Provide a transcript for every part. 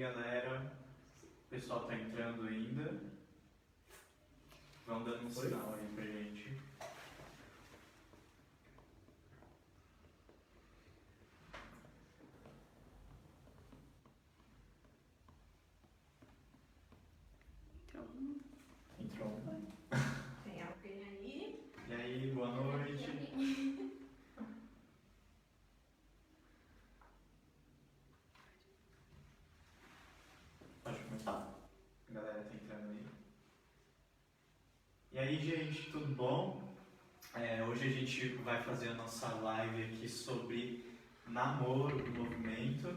galera. O pessoal tá entrando ainda. Vão dando um sinal aí pra gente. Entrou um. Tem alguém aí? E aí, boa noite. Pode começar? A galera tá entrando aí. E aí, gente, tudo bom? Hoje a gente vai fazer a nossa live aqui sobre namoro do movimento.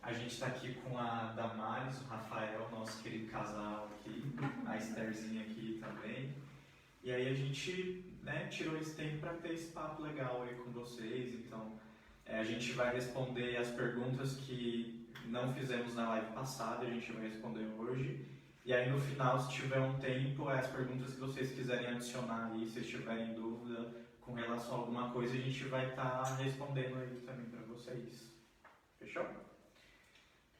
A gente está aqui com a Damares, o Rafael, nosso querido casal aqui, a Estherzinha aqui também. E aí a gente tirou esse tempo para ter esse papo legal aí com vocês. Então a gente vai responder as perguntas que não fizemos na live passada, a gente vai responder hoje. E aí no final, se tiver um tempo, as perguntas que vocês quiserem adicionar aí, se tiverem dúvida com relação a alguma coisa, a gente vai estar respondendo aí também para vocês. Fechou?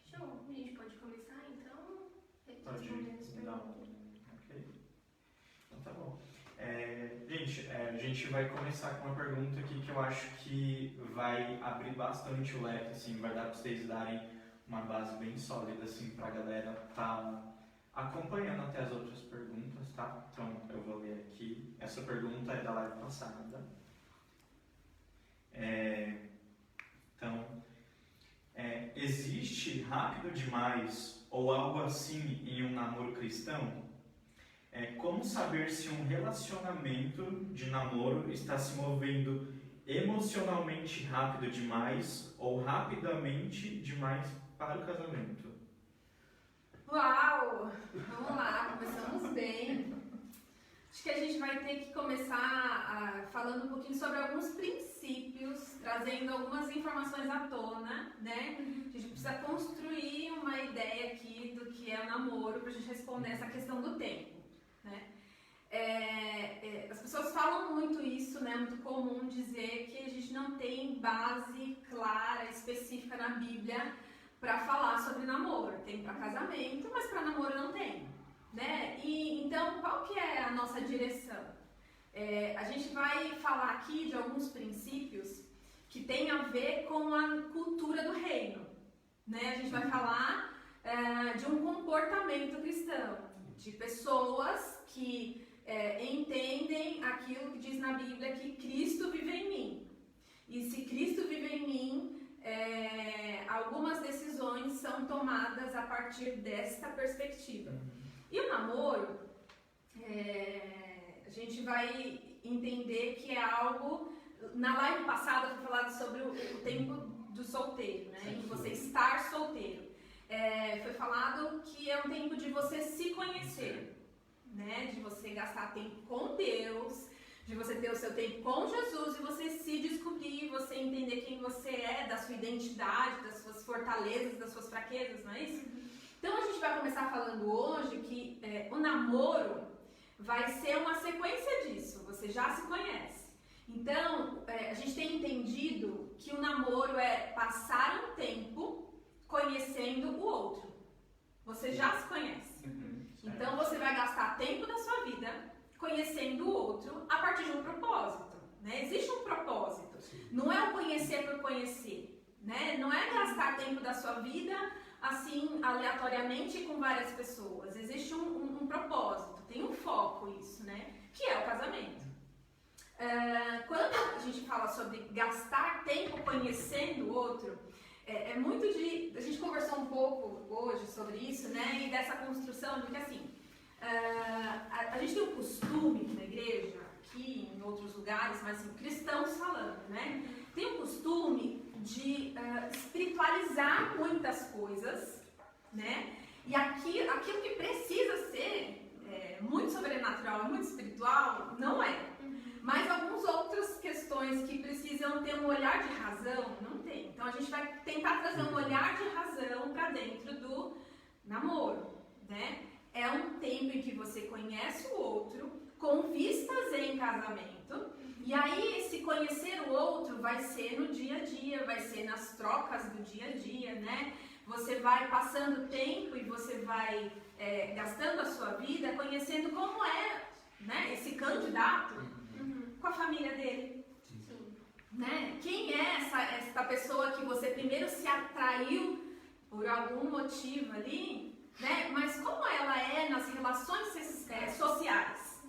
Fechou. A gente pode começar então? Pode dar ok. Então tá bom. Gente, a gente vai começar com uma pergunta aqui que eu acho que vai abrir bastante o leque, assim, vai dar para vocês darem uma base bem sólida, assim, para a galera estar acompanhando até as outras perguntas, tá? Então eu vou ler aqui. Essa pergunta é da live passada. Existe rápido demais ou algo assim em um namoro cristão? Como saber se um relacionamento de namoro está se movendo emocionalmente rápido demais ou rapidamente demais para o casamento? Uau! Vamos lá, começamos bem. Acho que a gente vai ter que começar falando um pouquinho sobre alguns princípios, trazendo algumas informações à tona, né? A gente precisa construir uma ideia aqui do que é o namoro para a gente responder essa questão do tempo, né? As pessoas falam muito isso, né? É muito comum dizer que a gente não tem base clara, específica na Bíblia para falar sobre namoro. Tem para casamento, mas para namoro não tem, né? E então, qual que é a nossa direção? A gente vai falar aqui de alguns princípios que tem a ver com a cultura do reino, né? A gente vai falar de um comportamento cristão, de pessoas que entendem aquilo que diz na Bíblia, que Cristo vive em mim. E se Cristo vive em mim, algumas decisões são tomadas a partir desta perspectiva. E o namoro, a gente vai entender que é algo... Na live passada foi falado sobre o tempo do solteiro, né? Em você estar solteiro. Foi falado que é um tempo de você se conhecer, né? De você gastar tempo com Deus, de você ter o seu tempo com Jesus e você se descobrir, você entender quem você é, da sua identidade, das suas fortalezas, das suas fraquezas, não é isso? Então a gente vai começar falando hoje que o namoro vai ser uma sequência disso, você já se conhece. Então a gente tem entendido que o namoro é passar um tempo conhecendo o outro. Você já se conhece. Então você vai gastar tempo da sua vida conhecendo o outro a partir de um propósito, né? Existe um propósito. Não é o conhecer por conhecer, né? Não é gastar tempo da sua vida assim aleatoriamente com várias pessoas. Existe um propósito, tem um foco isso, né? Que é o casamento. Quando a gente fala sobre gastar tempo conhecendo o outro, muito de... A gente conversou um pouco hoje sobre isso, né? E dessa construção de que assim, a gente tem um costume na igreja, aqui em outros lugares, mas assim, cristãos falando, né? Tem um costume de espiritualizar muitas coisas, né? E aquilo que precisa ser muito sobrenatural, muito espiritual, não é. Mas algumas outras questões que precisam ter um olhar de razão, não tem. Então a gente vai tentar trazer um olhar de razão para dentro do namoro, né? É um tempo em que você conhece o outro com vistas em casamento. E aí esse conhecer o outro vai ser no dia a dia, vai ser nas trocas do dia a dia, né? você vai passando tempo e você vai gastando a sua vida conhecendo como é, né, esse candidato com a família dele. Né? Quem é essa pessoa que você primeiro se atraiu por algum motivo ali, né? Mas como ela é nas relações sociais,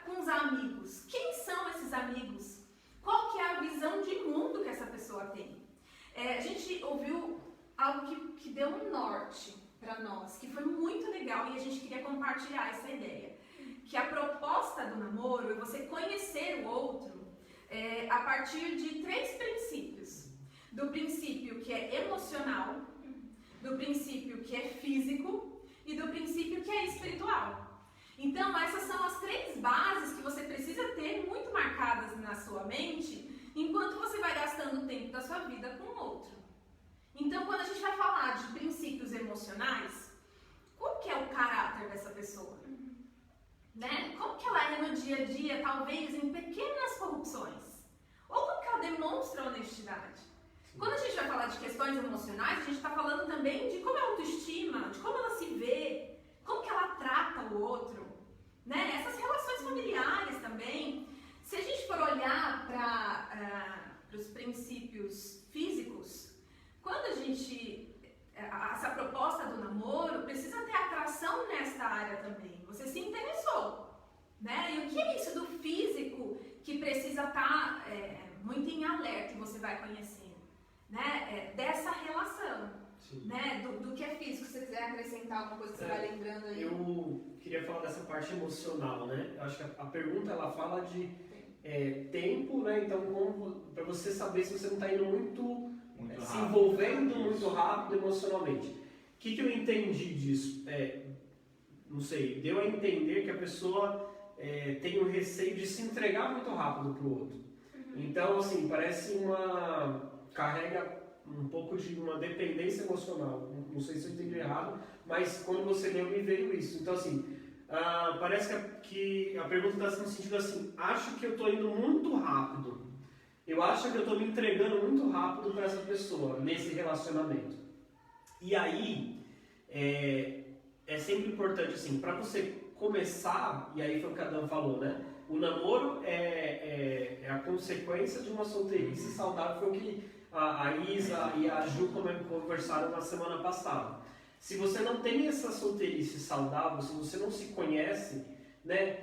com os amigos? Quem são esses amigos? Qual que é a visão de mundo que essa pessoa tem? A gente ouviu algo que deu um norte para nós, que foi muito legal e a gente queria compartilhar essa ideia. Que a proposta do namoro é você conhecer o outro a partir de 3 princípios. Do princípio que é emocional, do princípio que é físico e do princípio que é espiritual. Então, essas são as 3 bases que você precisa ter muito marcadas na sua mente enquanto você vai gastando o tempo da sua vida com o outro. Então, quando a gente vai falar de princípios emocionais, qual que é o caráter dessa pessoa? Né? Como que ela é no dia a dia, talvez em pequenas corrupções? Ou como que ela demonstra honestidade? Quando a gente vai falar de questões emocionais, a gente está falando também de como é a autoestima, de como ela se vê, como que ela trata o outro, né? Essas relações familiares também. Se a gente for olhar para os princípios físicos, quando a gente... essa proposta do namoro precisa ter atração nesta área também. Você se interessou, né? E o que é isso do físico que precisa estar muito em alerta e você vai conhecendo, né? Dessa relação, né? Do que é físico. Se você quiser acrescentar alguma coisa que você vai lembrando aí. Eu queria falar dessa parte emocional, né? Eu acho que a pergunta ela fala de tempo, né? Então, para você saber se você não está indo muito se envolvendo muito rápido emocionalmente. O que eu entendi disso? Não sei, deu a entender que a pessoa tem um receio de se entregar muito rápido para o outro. Então, assim, parece carrega um pouco de uma dependência emocional. Não sei se eu entendi errado, mas quando você leu me veio isso. Então, assim, parece que a pergunta está no sentido assim, acho que eu estou indo muito rápido. Eu acho que eu estou me entregando muito rápido para essa pessoa, nesse relacionamento. E aí, é sempre importante, assim, para você começar, e aí foi o que a Dan falou, né? O namoro é a consequência de uma solteirice saudável, foi o que a Isa e a Ju conversaram na semana passada. Se você não tem essa solteirice saudável, se você não se conhece, né?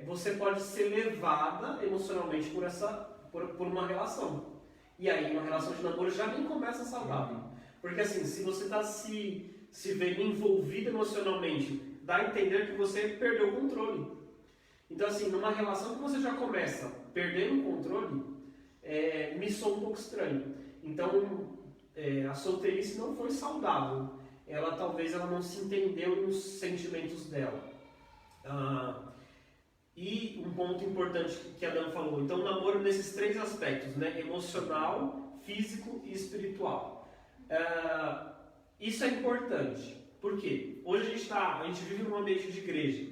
Você pode ser levada emocionalmente por uma relação. E aí uma relação de namoro já nem começa saudável. Porque assim, se você está se vendo envolvido emocionalmente, dá a entender que você perdeu o controle. Então assim, numa relação que você já começa perdendo o controle, me soa um pouco estranho. Então a solteirice não foi saudável. Talvez ela não se entendeu nos sentimentos dela. E um ponto importante que a Dan falou, então o namoro nesses 3 aspectos, né? Emocional, físico e espiritual. Isso é importante, por quê? Hoje a gente vive num ambiente de igreja,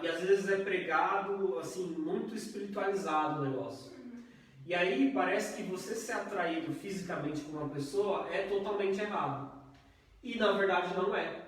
e às vezes é pregado assim, muito espiritualizado o negócio. E aí parece que você ser atraído fisicamente com uma pessoa é totalmente errado. E na verdade não é.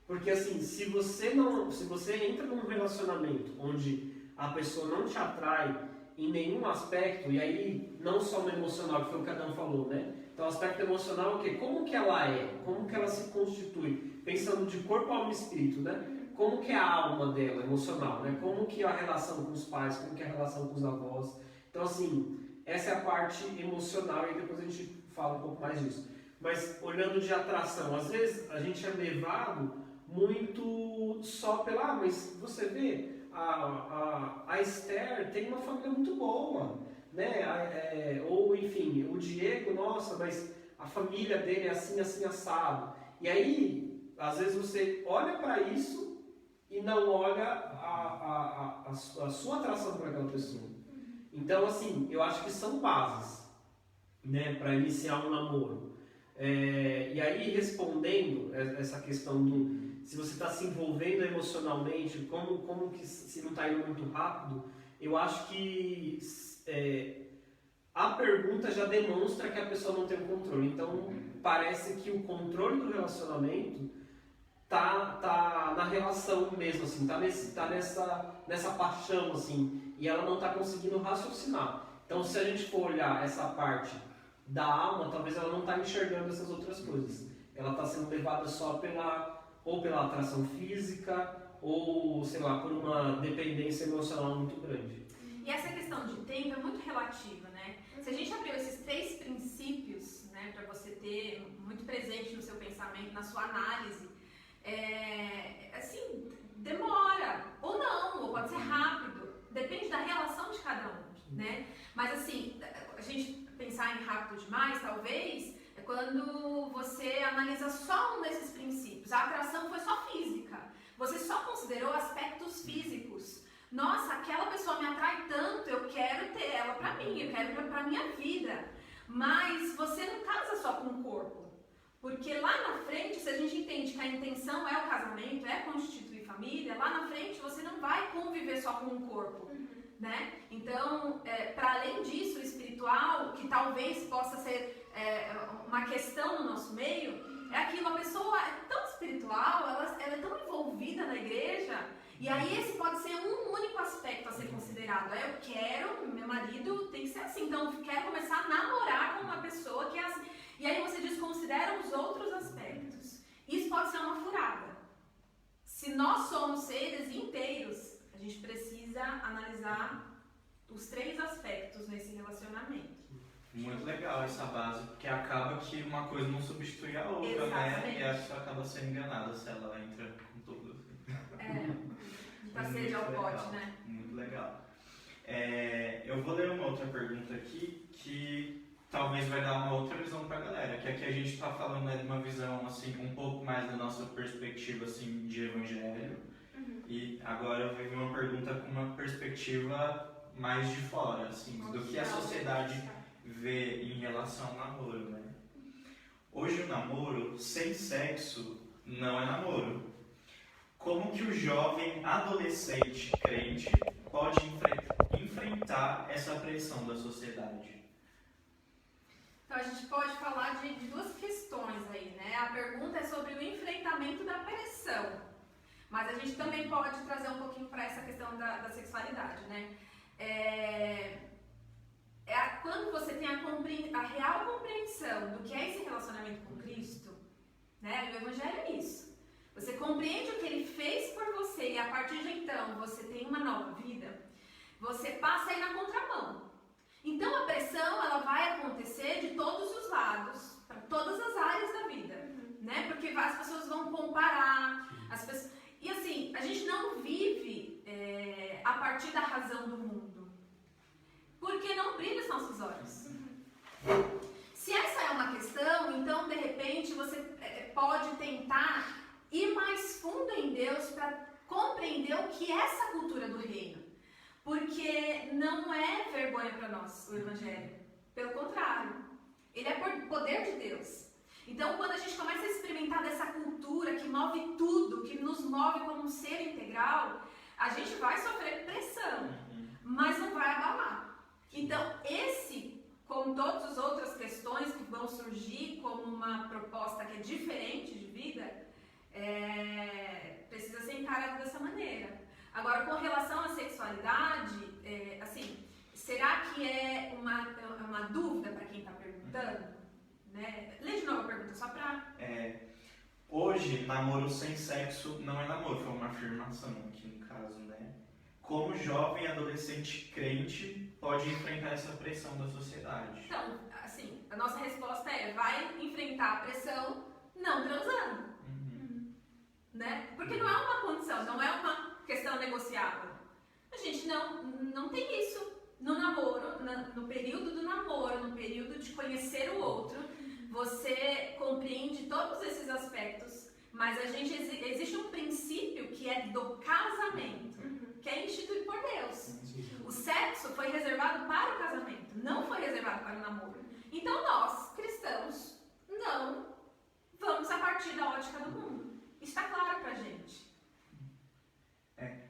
Porque assim, se você entra num relacionamento onde a pessoa não te atrai em nenhum aspecto, e aí não só no emocional, que foi o que a Dan falou, né? Então o aspecto emocional é o quê? Como que ela é? Como que ela se constitui? Pensando de corpo, alma e espírito, né? Como que é a alma dela, emocional, né? Como que é a relação com os pais, como que é a relação com os avós. Então assim, essa é a parte emocional e depois a gente fala um pouco mais disso. Mas olhando de atração, às vezes a gente é levado muito só mas você vê, a Esther tem uma família muito boa, né? Ou enfim, o Diego, nossa, mas a família dele é assim, assim, assado. E aí, às vezes você olha para isso e não olha a sua atração para aquela pessoa. Então, assim, eu acho que são bases, né, para iniciar um namoro. E aí, respondendo essa questão se você está se envolvendo emocionalmente, como que se não está indo muito rápido, eu acho que a pergunta já demonstra que a pessoa não tem o controle. Então, parece que o controle do relacionamento tá na relação mesmo, assim, tá nessa paixão, assim, e ela não tá conseguindo raciocinar. Então, se a gente for olhar essa parte da alma, talvez ela não tá enxergando essas outras coisas. Ela tá sendo levada só pela atração física, ou, sei lá, por uma dependência emocional muito grande. E essa questão de tempo é muito relativa, né? Se a gente abriu esses 3 princípios, né, para você ter muito presente no seu pensamento, na sua análise, assim, demora, ou não, ou pode ser rápido, depende da relação de cada um, né? Mas assim, a gente pensar em rápido demais, talvez, é quando você analisa só um desses princípios. A atração foi só física, você só considerou aspectos físicos. Nossa, aquela pessoa me atrai tanto, eu quero ter ela pra mim, eu quero pra minha vida. Mas você não casa só com o corpo. Porque lá na frente, se a gente entende que a intenção é o casamento, é constituir família, lá na frente você não vai conviver só com o corpo, né? Então, para além disso, o espiritual, que talvez possa ser uma questão no nosso meio, é aquilo, a pessoa é tão espiritual, ela é tão envolvida na igreja, e aí esse pode ser um único aspecto a ser considerado. Eu quero, meu marido tem que ser assim, então eu quero começar a namorar com uma pessoa que é assim. E aí você desconsidera os outros aspectos. Isso pode ser uma furada. Se nós somos seres inteiros, a gente precisa analisar os 3 aspectos nesse relacionamento. Muito legal essa base, porque acaba que uma coisa não substitui a outra, Exatamente. né? E a pessoa acaba sendo enganada se ela entra com tudo. Pra sede ao pote, né? Muito legal. Eu vou ler uma outra pergunta aqui que talvez vai dar uma outra visão para a galera, que aqui a gente está falando, né, de uma visão assim um pouco mais da nossa perspectiva assim de evangelho, e agora eu vou ver uma pergunta com uma perspectiva mais de fora, assim, do que a sociedade vê em relação ao namoro, né? Hoje o namoro sem sexo não é namoro. Como que o jovem adolescente crente pode enfrentar essa pressão da sociedade? Então a gente pode falar de 2 questões aí, né? A pergunta é sobre o enfrentamento da pressão, mas a gente também pode trazer um pouquinho para essa questão da sexualidade, né? Quando você tem a real compreensão do que é esse relacionamento com Cristo, né? O Evangelho é isso. Você compreende o que Ele fez por você e a partir de então você tem uma nova vida, você passa aí na contramão. Então a pressão ela vai acontecer de todos os lados, para todas as áreas da vida, né? Porque as pessoas vão comparar, e assim, a gente não vive a partir da razão do mundo, porque não brilha os nossos olhos. Se essa é uma questão, então de repente você pode tentar ir mais fundo em Deus para compreender o que é essa cultura do reino. Porque não é vergonha para nós o Evangelho. Pelo contrário, ele é poder de Deus. Então, quando a gente começa a experimentar dessa cultura que move tudo, que nos move como um ser integral, a gente vai sofrer pressão, mas não vai abalar. Então, como todas as outras questões que vão surgir como uma proposta que é diferente de vida, precisa ser encarado dessa maneira. Agora, com relação à sexualidade, assim, será que é uma dúvida para quem está perguntando? Né? Lê de novo a pergunta, só para... Hoje, namoro sem sexo não é namoro, foi uma afirmação aqui no caso, né? Como jovem adolescente crente pode enfrentar essa pressão da sociedade? Então, assim, a nossa resposta vai enfrentar a pressão não transando. Né? Porque não é uma condição, não é uma questão negociável. A gente não tem isso no namoro, no período do namoro, no período de conhecer o outro. Você compreende todos esses aspectos, mas existe um princípio que é do casamento, que é instituído por Deus. O sexo foi reservado para o casamento, não foi reservado para o namoro. Então nós, cristãos, não vamos a partir da ótica do mundo. Está claro pra gente.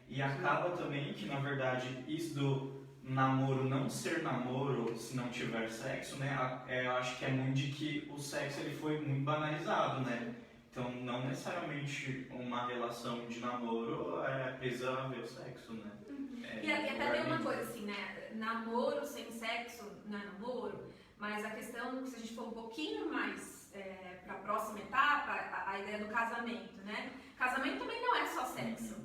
E acaba também que, na verdade, isso do namoro não ser namoro se não tiver sexo, né? Eu acho que é muito de que o sexo ele foi muito banalizado, né? Então, não necessariamente uma relação de namoro precisa haver o sexo, né? E até tem uma coisa assim, né? Namoro sem sexo não é namoro, mas a questão, se a gente for um pouquinho mais para a próxima etapa, a ideia do casamento, né? Casamento também não é só sexo,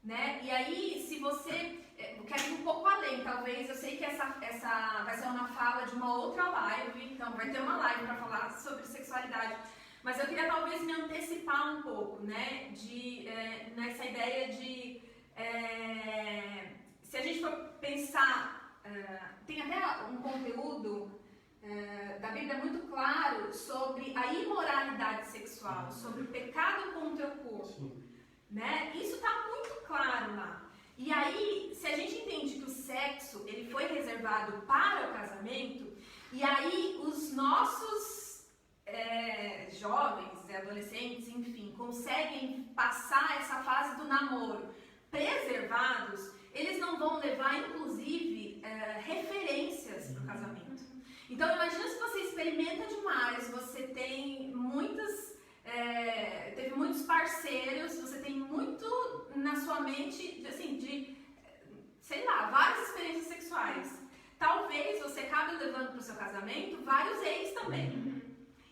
né? E aí, se você quer ir um pouco além, talvez, eu sei que essa vai ser uma fala de uma outra live, então vai ter uma live para falar sobre sexualidade, mas eu queria talvez me antecipar um pouco, né? Nessa ideia de se a gente for pensar, tem até um conteúdo da Bíblia muito claro sobre a imoralidade sexual, sobre o pecado contra o corpo, né? Isso está muito claro lá. E aí, se a gente entende que o sexo ele foi reservado para o casamento, e aí os nossos jovens, adolescentes, enfim, conseguem passar essa fase do namoro preservados, eles não vão levar, inclusive, referências para o casamento. Então, imagina se você experimenta demais, você tem teve muitos parceiros, você tem muito na sua mente, assim, sei lá, várias experiências sexuais. Talvez você acabe levando para o seu casamento vários ex também.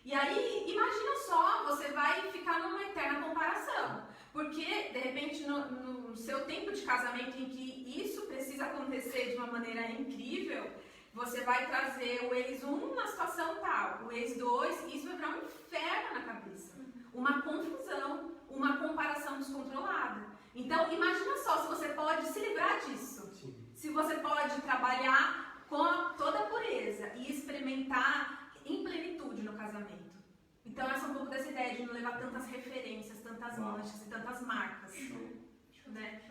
E aí, imagina só, você vai ficar numa eterna comparação. Porque, de repente, no seu tempo de casamento em que isso precisa acontecer de uma maneira incrível, você vai trazer o ex 1 na situação tal, o ex 2, isso vai virar um inferno na cabeça. Uma confusão, uma comparação descontrolada. Então, imagina só se você pode se livrar disso. Sim. Se você pode trabalhar com toda a pureza e experimentar em plenitude no casamento. Então, essa é um pouco dessa ideia de não levar tantas referências, tantas manchas e tantas marcas. Né?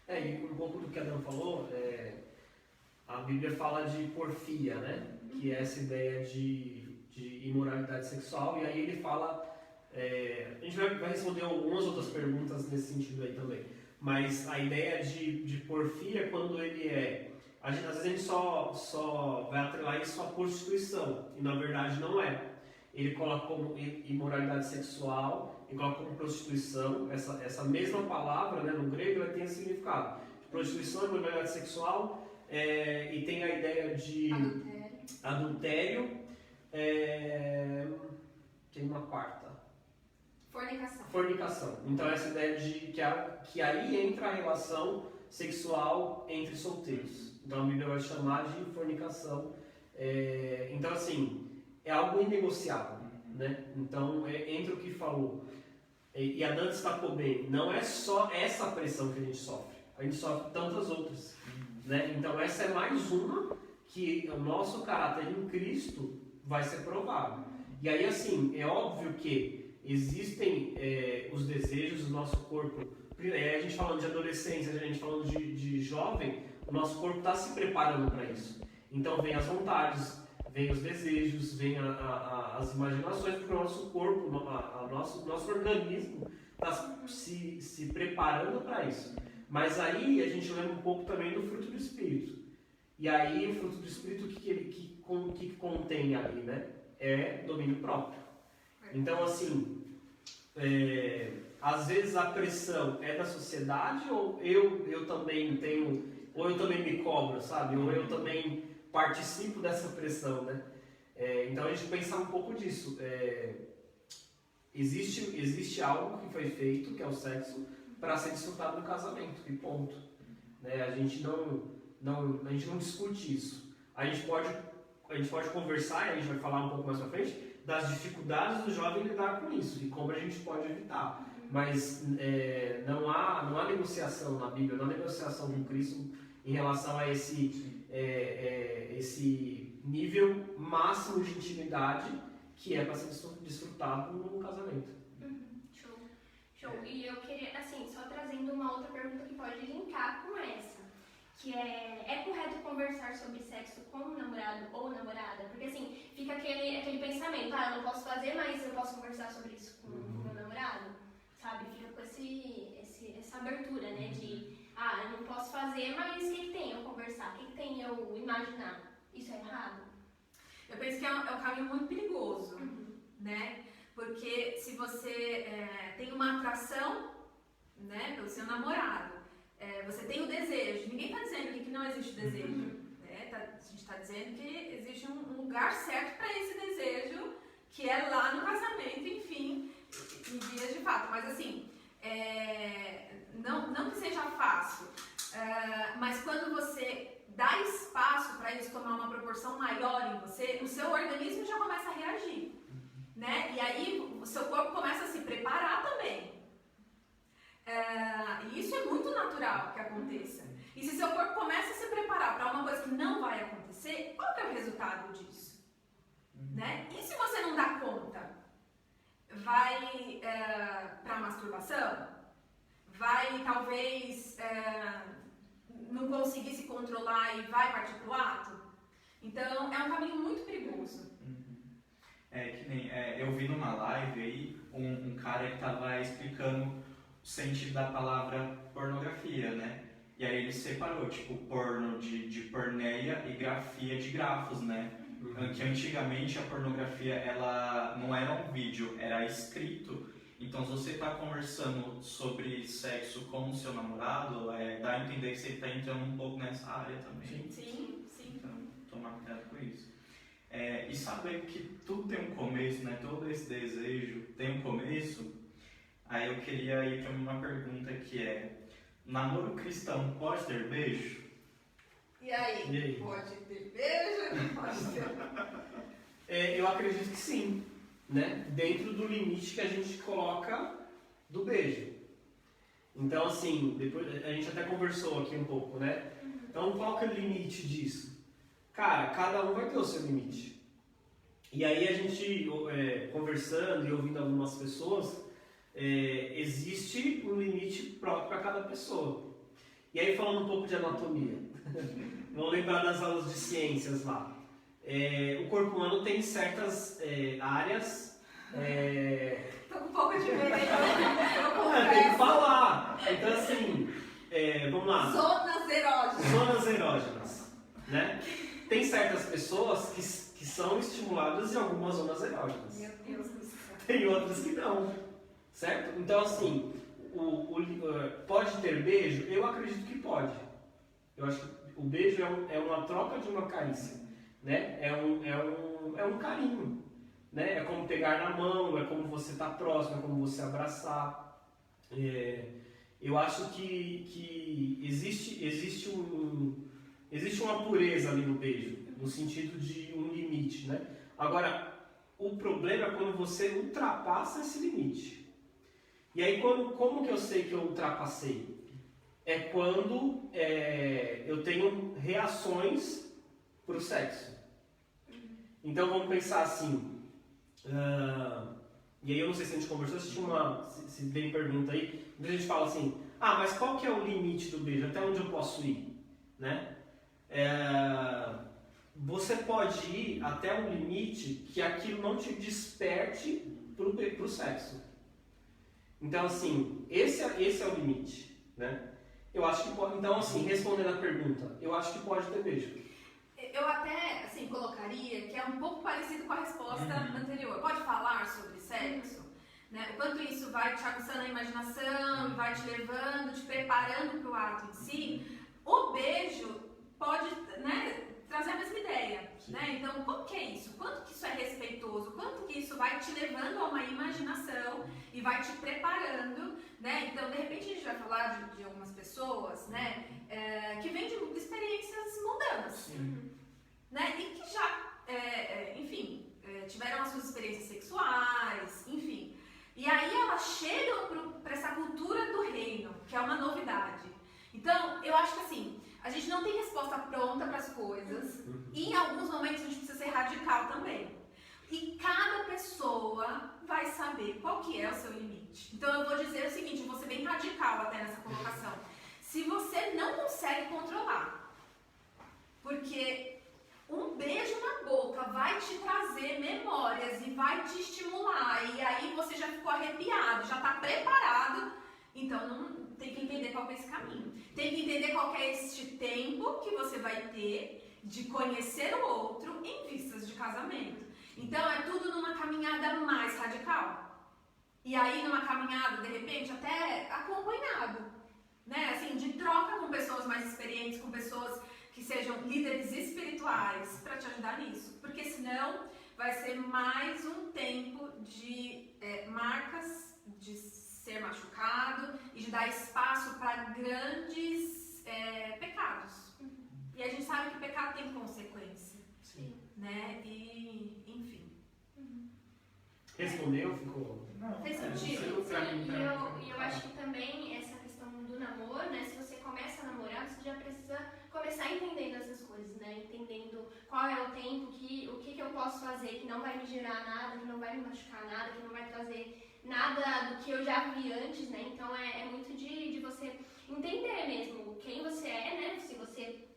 E um pouco do que a Dan falou, a Bíblia fala de porfia, né? Que é essa ideia de imoralidade sexual, e aí ele fala, a gente vai responder algumas outras perguntas nesse sentido aí também, mas a ideia de porfia, quando ele às vezes a gente só vai atrelar isso à prostituição, e na verdade não é. Ele coloca como imoralidade sexual, ele coloca como prostituição, essa mesma palavra, né, no grego, ela tem esse significado. Prostituição, imoralidade sexual, e tem a ideia de adultério, tem uma quarta. Fornicação. Então essa ideia de que aí entra a relação sexual entre solteiros. Então a Bíblia vai chamar de fornicação. Então assim, é algo inegociável, né? Então entre o que falou, e a Dan destacou bem, não é só essa pressão que a gente sofre tantas outras, né? Então essa é mais uma que o nosso caráter em Cristo vai ser provado. E aí assim, é óbvio que existem os desejos do nosso corpo. A gente falando de adolescência, a gente falando de jovem, o nosso corpo está se preparando para isso. Então vem as vontades, vem os desejos, vem as imaginações, porque o nosso corpo, nosso organismo está se preparando para isso. Mas aí a gente lembra um pouco também do fruto do Espírito. E aí o fruto do Espírito, o que contém ali, né? É domínio próprio. Então assim, às vezes a pressão é da sociedade, ou eu também tenho, ou eu também me cobro, sabe? Ou eu também participo dessa pressão, né? Então a gente pensar um pouco disso. Existe algo que foi feito, que é o sexo, para ser desfrutado no casamento, e ponto. Né? A gente não discute isso. A gente pode conversar, e a gente vai falar um pouco mais pra frente, das dificuldades do jovem lidar com isso e como a gente pode evitar. Mas não há negociação na Bíblia, não há negociação com Cristo em relação a esse nível máximo de intimidade que é para ser desfrutado no casamento. Show. E eu queria, assim, só trazendo uma outra pergunta que pode linkar com essa, que é correto conversar sobre sexo com o namorado ou namorada? Porque assim, fica aquele pensamento, eu não posso fazer, mas eu posso conversar sobre isso com o meu namorado, sabe? Fica com essa abertura, né, de eu não posso fazer, mas o que tem eu conversar? O que tem eu imaginar? Isso é errado? Eu penso que é um caminho muito perigoso, né? Porque se você tem uma atração, né, pelo seu namorado, você tem o desejo, ninguém está dizendo aqui que não existe desejo, né? A gente está dizendo que existe um lugar certo para esse desejo, que é lá no casamento, enfim, em dias de fato. Mas assim, não que seja fácil, mas quando você dá espaço para isso tomar uma proporção maior em você, o seu organismo já começa a reagir, né? E aí o seu corpo começa a se preparar também. E isso é muito natural que aconteça. E se seu corpo começa a se preparar para uma coisa que não vai acontecer, qual que é o resultado disso? Né? E se você não dá conta? Vai para a masturbação? Vai talvez não conseguir se controlar e vai partir para o ato? Então é um caminho muito perigoso. Que nem, eu vi numa live aí um cara que estava explicando o sentido da palavra pornografia, né? E aí ele separou, tipo, porno de porneia e grafia de grafos, né? Que antigamente a pornografia, ela não era um vídeo, era escrito. Então, se você está conversando sobre sexo com o seu namorado, dá a entender que você está entrando um pouco nessa área também. Sim. Então, tomar cuidado com isso. E saber que tudo tem um começo, né? Todo esse desejo tem um começo. Aí eu queria ir para uma pergunta que é: namoro cristão pode ter beijo? E aí? Pode ter beijo? Não pode ter? Eu acredito que sim, né? Dentro do limite que a gente coloca do beijo. Então, assim, depois a gente até conversou aqui um pouco, né? Então, qual que é o limite disso? Cara, cada um vai ter o seu limite. E aí a gente, conversando e ouvindo algumas pessoas, existe um limite próprio para cada pessoa. E aí, falando um pouco de anatomia, vamos lembrar das aulas de ciências lá. O corpo humano tem certas áreas. Tô com um pouco de medo, Tem que falar. Então, assim, vamos lá. Zonas erógenas. Zonas erógenas, né? Tem certas pessoas que são estimuladas em algumas zonas erógenas. Meu Deus do céu. Tem outras que não, certo? Então, assim, pode ter beijo? Eu acredito que pode. Eu acho que o beijo é uma troca de uma carícia, né? É um carinho, né? É como pegar na mão, é como você estar próximo, é como você abraçar. Eu acho que existe uma pureza ali no beijo, no sentido de um limite, né? Agora, o problema é quando você ultrapassa esse limite. E aí, como que eu sei que eu ultrapassei? É quando eu tenho reações para o sexo. Então, vamos pensar assim. E aí, eu não sei se a gente conversou, se vem pergunta aí. A gente fala assim, mas qual que é o limite do beijo? Até onde eu posso ir? Né? Você pode ir até um limite que aquilo não te desperte para o sexo. Então, assim, esse é o limite, né? Eu acho que pode. Então, assim, respondendo a pergunta, eu acho que pode ter beijo. Eu até, assim, colocaria que é um pouco parecido com a resposta anterior. Pode falar sobre sexo? Né? O quanto isso vai te aguçando a imaginação, vai te levando, te preparando para o ato em si. O beijo pode, né, trazer a mesma ideia, né? Então, como que é isso? Quanto que isso é respeitoso? Quanto que isso vai te levando a uma imaginação e vai te preparando, né? Então, de repente, a gente vai falar de algumas pessoas, né, que vêm de experiências mundanas, né? E que já, enfim, tiveram as suas experiências sexuais, enfim. E aí elas chegam para essa cultura do reino, que é uma novidade. Então, eu acho que assim, a gente não tem resposta pronta para as coisas e em alguns momentos a gente precisa ser radical também. E cada pessoa vai saber qual que é o seu limite. Então eu vou dizer o seguinte, eu vou ser bem radical até nessa colocação. Se você não consegue controlar, porque um beijo na boca vai te trazer memórias e vai te estimular, e aí você já ficou arrepiado, já está preparado, Então não tem que entender qual que é esse caminho. Tem que entender qual que é este tempo que você vai ter de conhecer o outro em vistas de casamento. Então é tudo numa caminhada mais radical. E aí numa caminhada, de repente, até acompanhado, né? Assim, de troca com pessoas mais experientes, com pessoas que sejam líderes espirituais para te ajudar nisso. Porque senão vai ser mais um tempo de marcas, de ser machucado e de dar espaço para grandes pecados. E a gente sabe que pecado tem consequência. Sim. Né? E, enfim. Respondeu? Ficou... Não, Fez é, sentido? isso pra mim, E eu acho que também essa questão do namoro, né? Se você começa a namorar, você já precisa começar entendendo essas coisas, né? Entendendo qual é o tempo, o que eu posso fazer que não vai me gerar nada, que não vai me machucar nada, que não vai trazer nada do que eu já vi antes, né? Então é muito de você entender mesmo quem você é, né? Se você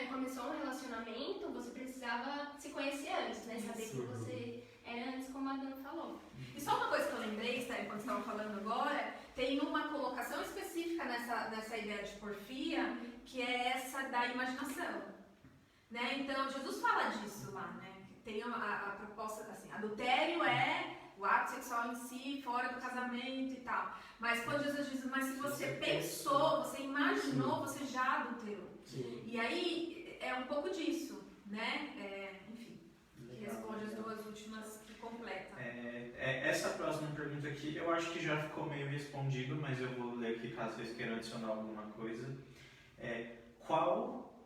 começou um relacionamento, você precisava se conhecer antes, né? Saber quem você era antes, como a Dana falou. E só uma coisa que eu lembrei, Esther, quando você estava falando agora, tem uma colocação específica nessa ideia de porfia, que é essa da imaginação. Né? Então, Jesus fala disso lá, né? Tem a proposta, assim, adultério é o ato sexual em si, fora do casamento e tal. Mas quando Jesus diz, mas se você pensou, você imaginou, você já adulterou. Sim. E aí, é um pouco disso, né? Enfim, que responde as duas últimas que completa. Essa próxima pergunta aqui, eu acho que já ficou meio respondido, mas eu vou ler aqui caso vocês queiram adicionar alguma coisa. Qual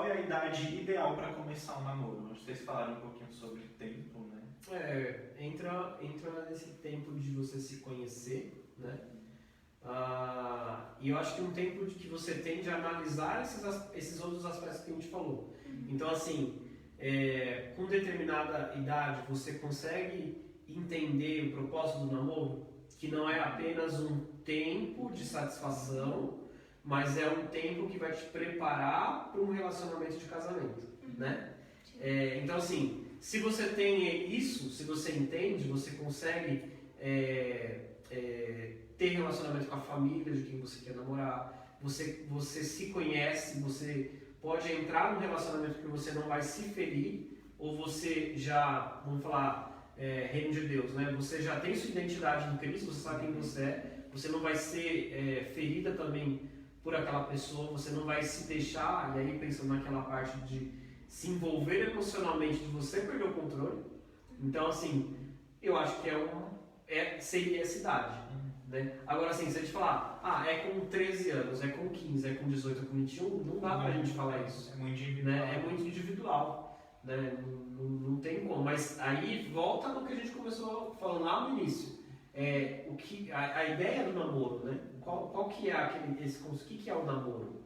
é a idade ideal para começar um namoro? Vocês falaram um pouquinho sobre o tempo, né? Entra nesse tempo de você se conhecer, né? E eu acho que um tempo que você tem de analisar esses outros aspectos que a gente falou. Então, assim, com determinada idade, você consegue entender o propósito do namoro? Que não é apenas um tempo de satisfação, mas é um tempo que vai te preparar para um relacionamento de casamento, né? Então, assim, se você tem isso, se você entende, você consegue ter relacionamento com a família de quem você quer namorar, você se conhece, você pode entrar num relacionamento que você não vai se ferir, ou você já, vamos falar, reino de Deus, né? Você já tem sua identidade no Cristo, você sabe quem você é, você não vai ser ferida também por aquela pessoa, você não vai se deixar, e aí pensando naquela parte de se envolver emocionalmente, de você perder o controle. Então, assim, eu acho que seria essa idade. Né? Agora, assim, se a gente falar, é com 13 anos, é com 15, é com 18, é com 21, não dá pra gente falar isso. É muito individual. Né? É muito individual. Né? Não tem como. Mas aí volta no que a gente começou falando lá no início. A ideia do namoro, né? Qual que é o que é o namoro?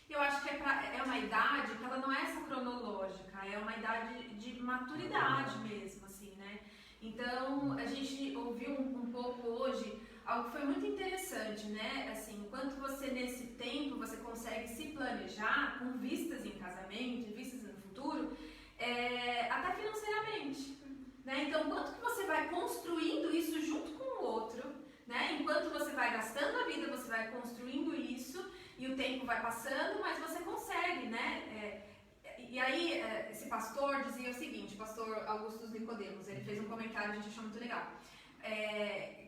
Eu acho que é uma idade que ela não é essa cronológica, é uma idade de maturidade mesmo, assim, né? Então, a gente ouviu um pouco hoje algo que foi muito interessante, né? Assim, enquanto você nesse tempo você consegue se planejar com vistas em casamento, vistas no futuro, até financeiramente, né? Então, quanto que você vai construindo isso junto com o outro, né? Enquanto você vai gastando a vida, você vai construindo isso e o tempo vai passando, mas você consegue, né? E aí, esse pastor dizia o seguinte, o pastor Augusto Nicodemos, ele fez um comentário que a gente achou muito legal.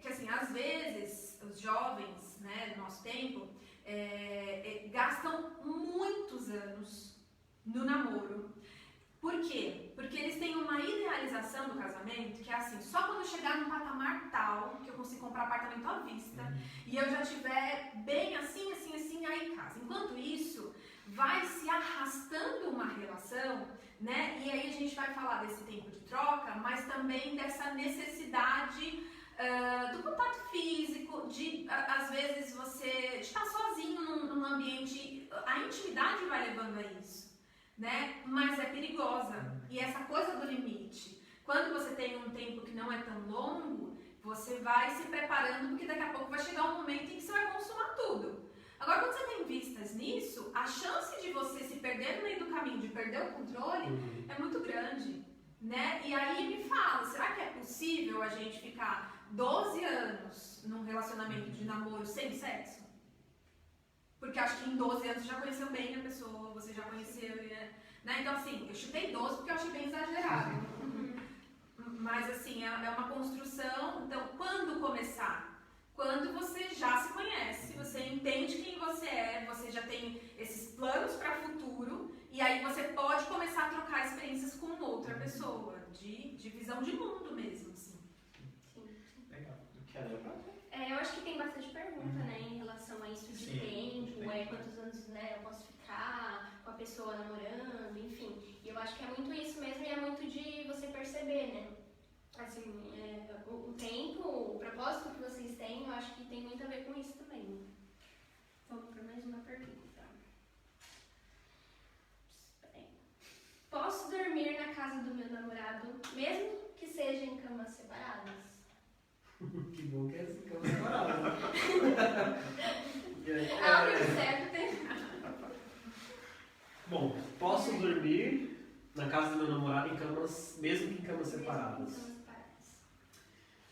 Que assim, às vezes, os jovens, né, do nosso tempo, gastam muitos anos no namoro. Por quê? Porque eles têm uma idealização do casamento que é assim, só quando eu chegar num patamar tal, que eu consigo comprar apartamento à vista, e eu já tiver bem assim, assim, assim, aí casa. Enquanto isso, vai se arrastando uma relação, né? E aí a gente vai falar desse tempo de troca, mas também dessa necessidade do contato físico, de às vezes você estar sozinho num ambiente, a intimidade vai levando a isso. Né? Mas é perigosa. E essa coisa do limite, quando você tem um tempo que não é tão longo, você vai se preparando, porque daqui a pouco vai chegar um momento em que você vai consumar tudo. Agora, quando você tem vistas nisso, a chance de você se perder no meio do caminho, de perder o controle, é muito grande. Né? E aí me fala, será que é possível a gente ficar 12 anos num relacionamento de namoro sem sexo? Porque acho que em 12 anos você já conheceu bem a pessoa, você já conheceu, né? Então assim, eu chutei 12 porque eu achei bem exagerado. Mas assim, é uma construção. Então, quando começar? Quando você já se conhece, você entende quem você é, você já tem esses planos para o futuro, e aí você pode começar a trocar experiências com outra pessoa, de visão de mundo mesmo, assim. Sim. Legal. Eu acho que tem bastante pergunta, né, em relação a isso de Sim, tempo, quantos anos, né, eu posso ficar com a pessoa namorando, enfim. E eu acho que é muito isso mesmo, e é muito de você perceber, né? Assim, o tempo, o propósito que vocês têm, eu acho que tem muito a ver com isso também. Vamos para mais uma pergunta. Espera aí. Posso dormir na casa do meu namorado, mesmo que seja em camas separadas? Que bom que é esse cama separado. Algo certo tem. Bom, posso dormir na casa do meu namorado em camas, mesmo que em camas separadas.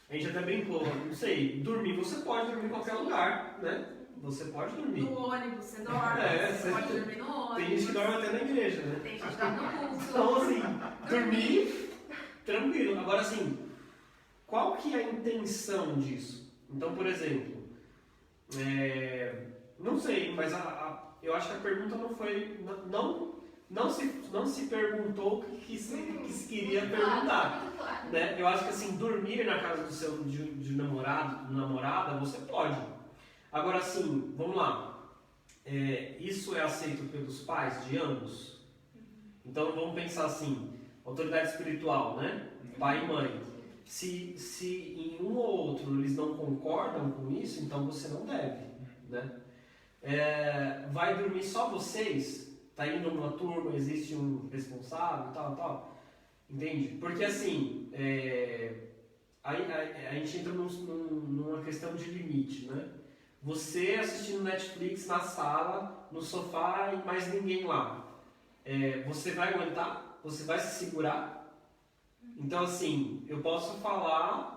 A gente até brincou, não sei, dormir, você pode dormir em qualquer lugar, né? Você pode dormir. No ônibus, você dorme, você pode dormir no ônibus. Tem gente que dorme até na igreja, né? Tem gente que dorme no culto. Então, assim, dormir, tranquilo. Agora, assim, qual que é a intenção disso? Então, por exemplo, não sei, mas eu acho que a pergunta não foi, não se perguntou o que se queria perguntar. Claro. Né? Eu acho que assim, dormir na casa do seu de namorado, namorada, você pode. Agora assim, vamos lá. Isso é aceito pelos pais de ambos? Então vamos pensar assim, autoridade espiritual, né? Pai e mãe. Se em um ou outro eles não concordam com isso, então você não deve, né? Vai dormir só vocês? Tá indo numa turma, existe um responsável, tal. Entende? Porque assim, a gente entra numa questão de limite, né? Você assistindo Netflix na sala, no sofá e mais ninguém lá. Você vai aguentar? Você vai se segurar? Então assim, eu posso falar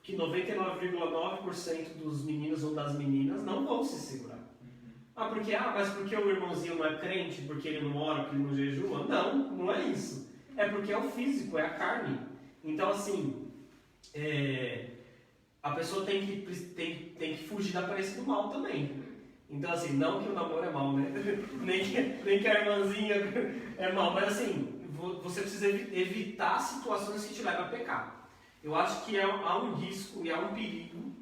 que 99,9% dos meninos ou das meninas não vão se segurar. Mas porque o irmãozinho não é crente, porque ele não ora, porque ele não jejua? Não é isso. É porque é o físico, é a carne. Então, assim, a pessoa tem que fugir da aparência do mal também. Então, assim, não que o namoro é mal, né? nem que a irmãzinha é mal, mas assim, você precisa evitar situações que te levam a pecar. Eu acho que há um risco e há um perigo,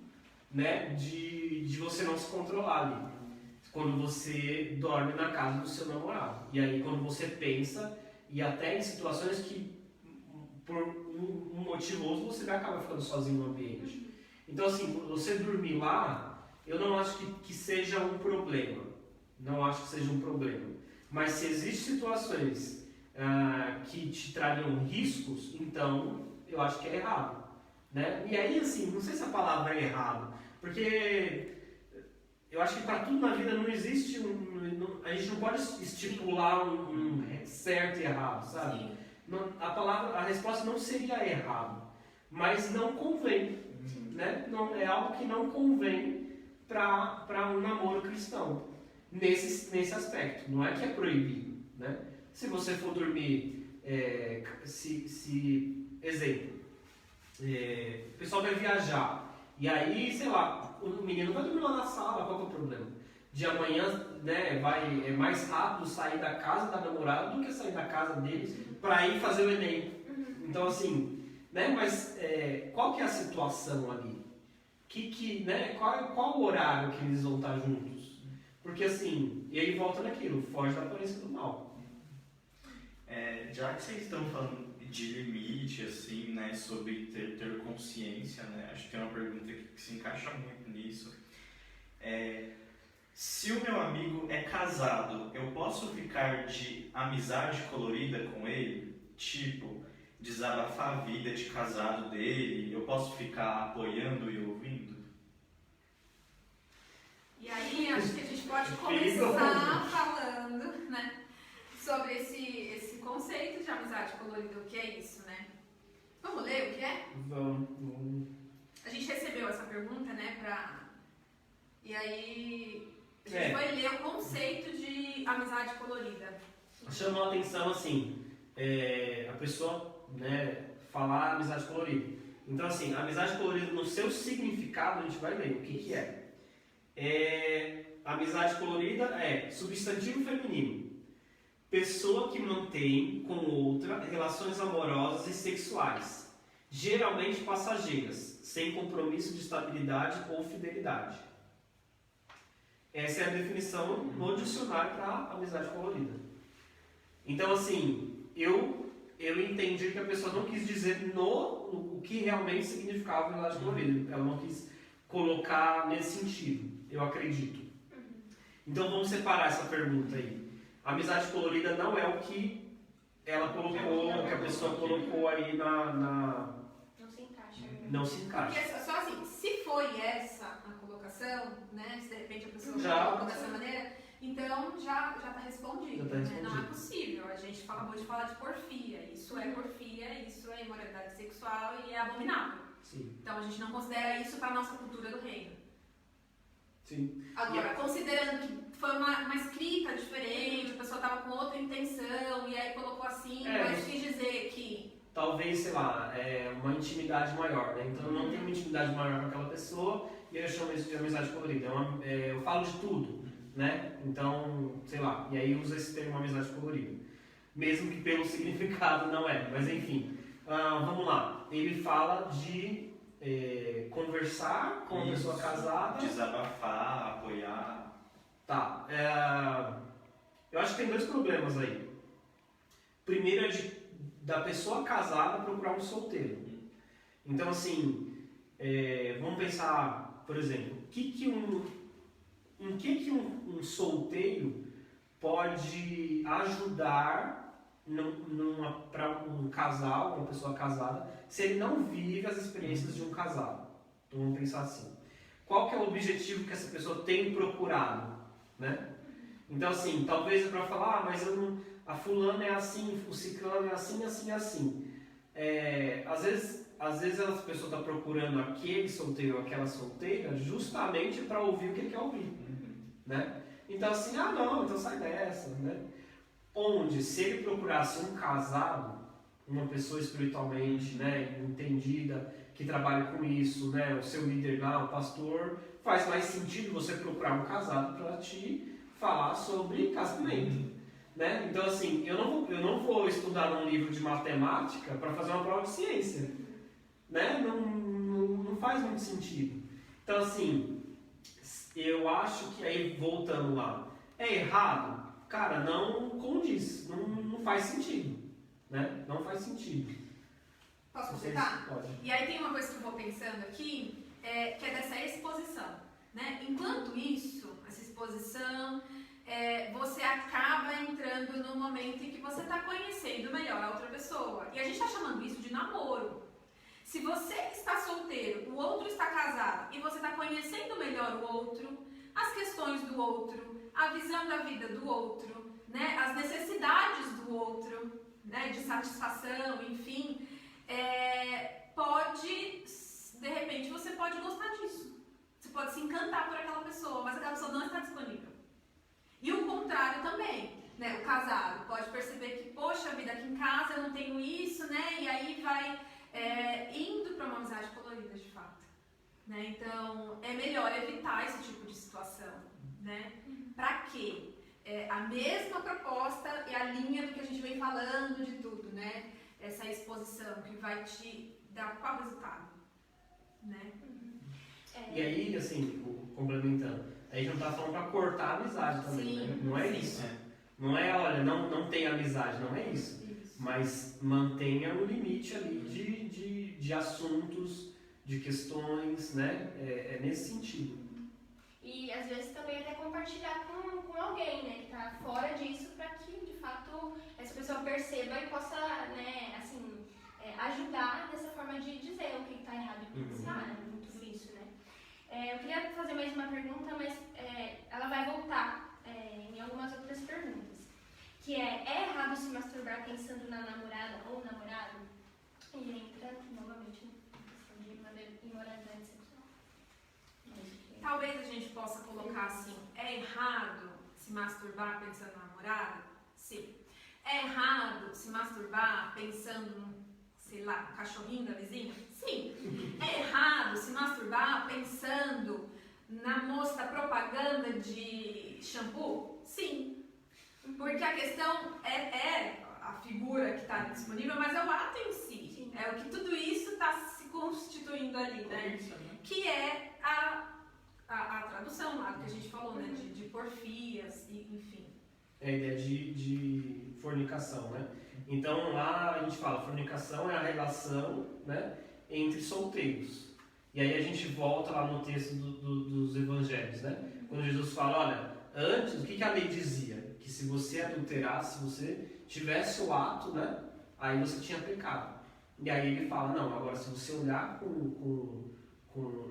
né, de você não se controlar ali. Quando você dorme na casa do seu namorado. E aí, quando você pensa, e até em situações que, por um motivo ou outro, você vai acabar ficando sozinho no ambiente. Então, assim, você dormir lá, eu não acho que seja um problema. Não acho que seja um problema. Mas se existem situações que te trariam riscos, então eu acho que é errado. Né? E aí, assim, não sei se a palavra é errado, porque eu acho que para tudo na vida não existe a gente não pode estipular um certo e errado, sabe? Não, a resposta não seria errado, mas não convém, né? Não, é algo que não convém para um namoro cristão, nesse aspecto. Não é que é proibido, né? Se você for dormir, exemplo, o pessoal vai viajar, e aí, sei lá, o menino vai dormir lá na sala, qual que é o problema? De amanhã, né, é mais rápido sair da casa da namorada do que sair da casa deles para ir fazer o Enem. Então, assim, né, mas qual que é a situação ali? Né, qual o horário que eles vão estar juntos? Porque, assim, e aí volta naquilo, foge da aparência do mal. Já que vocês estão falando de limite, assim, né, sobre ter consciência, né, acho que tem uma pergunta que se encaixa muito nisso. Se o meu amigo é casado, eu posso ficar de amizade colorida com ele? Tipo, desabafar a vida de casado dele? Eu posso ficar apoiando e ouvindo? E aí, acho que a gente pode começar falando, né, sobre esse conceito de amizade colorida, o que é isso, né? Vamos ler o que é? Vamos. E aí a gente foi ler o conceito de amizade colorida. Chamou a atenção assim, a pessoa, né, falar amizade colorida. Então assim, a amizade colorida no seu significado a gente vai ler o que é. Amizade colorida é substantivo feminino. Pessoa que mantém com outra relações amorosas e sexuais, geralmente passageiras, sem compromisso de estabilidade ou fidelidade. Essa é a definição no dicionário para amizade colorida. Então, assim, eu entendi que a pessoa não quis dizer o que realmente significava amizade colorida. Ela não quis colocar nesse sentido, eu acredito. Então, vamos separar essa pergunta aí. A amizade colorida não é o que ela colocou, que a pessoa colocou aí Não se encaixa. Não se encaixa. Porque só assim, se foi essa a colocação, né? Se de repente a pessoa Já. colocou dessa maneira, então já está respondido. Já tá Né? respondido. Não é possível. A gente acabou de falar de porfia. Isso é porfia, isso é imoralidade sexual e é abominável. Sim. Então a gente não considera isso para a nossa cultura do reino. Sim. Agora, considerando que foi uma escrita diferente, a pessoa estava com outra intenção e aí colocou assim, mas quis dizer que... Talvez, sei lá, uma intimidade maior, né? Então eu não tenho uma intimidade maior com aquela pessoa e eu chamo isso de amizade colorida. Eu falo de tudo, né? Então, sei lá, e aí usa esse termo amizade colorida. Mesmo que pelo significado não é, mas enfim. Vamos lá. Ele fala de conversar com uma pessoa casada. Desabafar, apoiar. Tá. Eu acho que tem dois problemas aí. Primeiro é da pessoa casada procurar um solteiro. Então, assim, vamos pensar, por exemplo, em que um solteiro pode ajudar para um casal, uma pessoa casada, se ele não vive as experiências de um casado. Então, vamos pensar assim. Qual que é o objetivo que essa pessoa tem procurado, né? Então, assim, talvez é para falar, mas a fulana é assim, o ciclano é assim, assim, assim. Às vezes a pessoa está procurando aquele solteiro ou aquela solteira justamente para ouvir o que ele quer ouvir, né? Então, assim, não, então sai dessa, né? Onde, se ele procurasse um casado, uma pessoa espiritualmente, né, entendida, que trabalha com isso, né, o seu líder lá, o pastor, faz mais sentido você procurar um casado para te falar sobre casamento, né? Então, assim, eu não vou estudar num livro de matemática para fazer uma prova de ciência, né? Não faz muito sentido. Então, assim, eu acho que aí, voltando lá, é errado? Cara, não condiz, não faz sentido, né? Não faz sentido. Posso completar? Pode. E aí tem uma coisa que eu vou pensando aqui, que é dessa exposição, né? Enquanto isso, essa exposição, você acaba entrando no momento em que você está conhecendo melhor a outra pessoa. E a gente está chamando isso de namoro. Se você está solteiro, o outro está casado, e você está conhecendo melhor o outro, as questões do outro, a visão da vida do outro, né? As necessidades do outro, né? De satisfação, enfim, de repente você pode gostar disso. Você pode se encantar por aquela pessoa, mas aquela pessoa não está disponível. E o contrário também, né? O casado pode perceber que, poxa vida, aqui em casa eu não tenho isso, né? E aí vai indo para uma amizade colorida, de fato. Né? Então, é melhor evitar esse tipo de situação, né? Para quê? A mesma proposta e a linha do que a gente vem falando de tudo, né? Essa exposição que vai te dar qual resultado, né? E aí, assim, complementando, a gente não tá falando para cortar a amizade também, Sim, né? Não é sim. isso. Não é, olha, não tem amizade, não é isso. Mas mantenha o limite ali de assuntos, de questões, né? É nesse sentido. E às vezes também até compartilhar com alguém, né, que está fora disso, para que de fato essa pessoa perceba e possa, né, assim, ajudar dessa forma de dizer o que está errado e o que está errado. É muito difícil, né? Eu queria fazer mais uma pergunta, mas ela vai voltar em algumas outras perguntas. Que é errado se masturbar pensando na namorada ou namorado? E entra novamente na questão de imoralidade sexual. possa colocar assim, é errado se masturbar pensando na namorada? Sim. É errado se masturbar pensando no, sei lá, cachorrinho da vizinha? Sim. É errado se masturbar pensando na moça da propaganda de shampoo? Sim. Porque a questão é a figura que está disponível, mas é o ato em si. Sim. É o que tudo isso está se constituindo ali, né? Que é a tradução lá que a gente falou, né? De porfias, e, enfim. É a ideia de fornicação, né? Então lá a gente fala, fornicação é a relação, né, entre solteiros. E aí a gente volta lá no texto dos evangelhos, né? Quando Jesus fala, olha, antes, o que a lei dizia? Que se você adulterasse, se você tivesse o ato, né, aí você tinha pecado. E aí ele fala, não, agora se você olhar com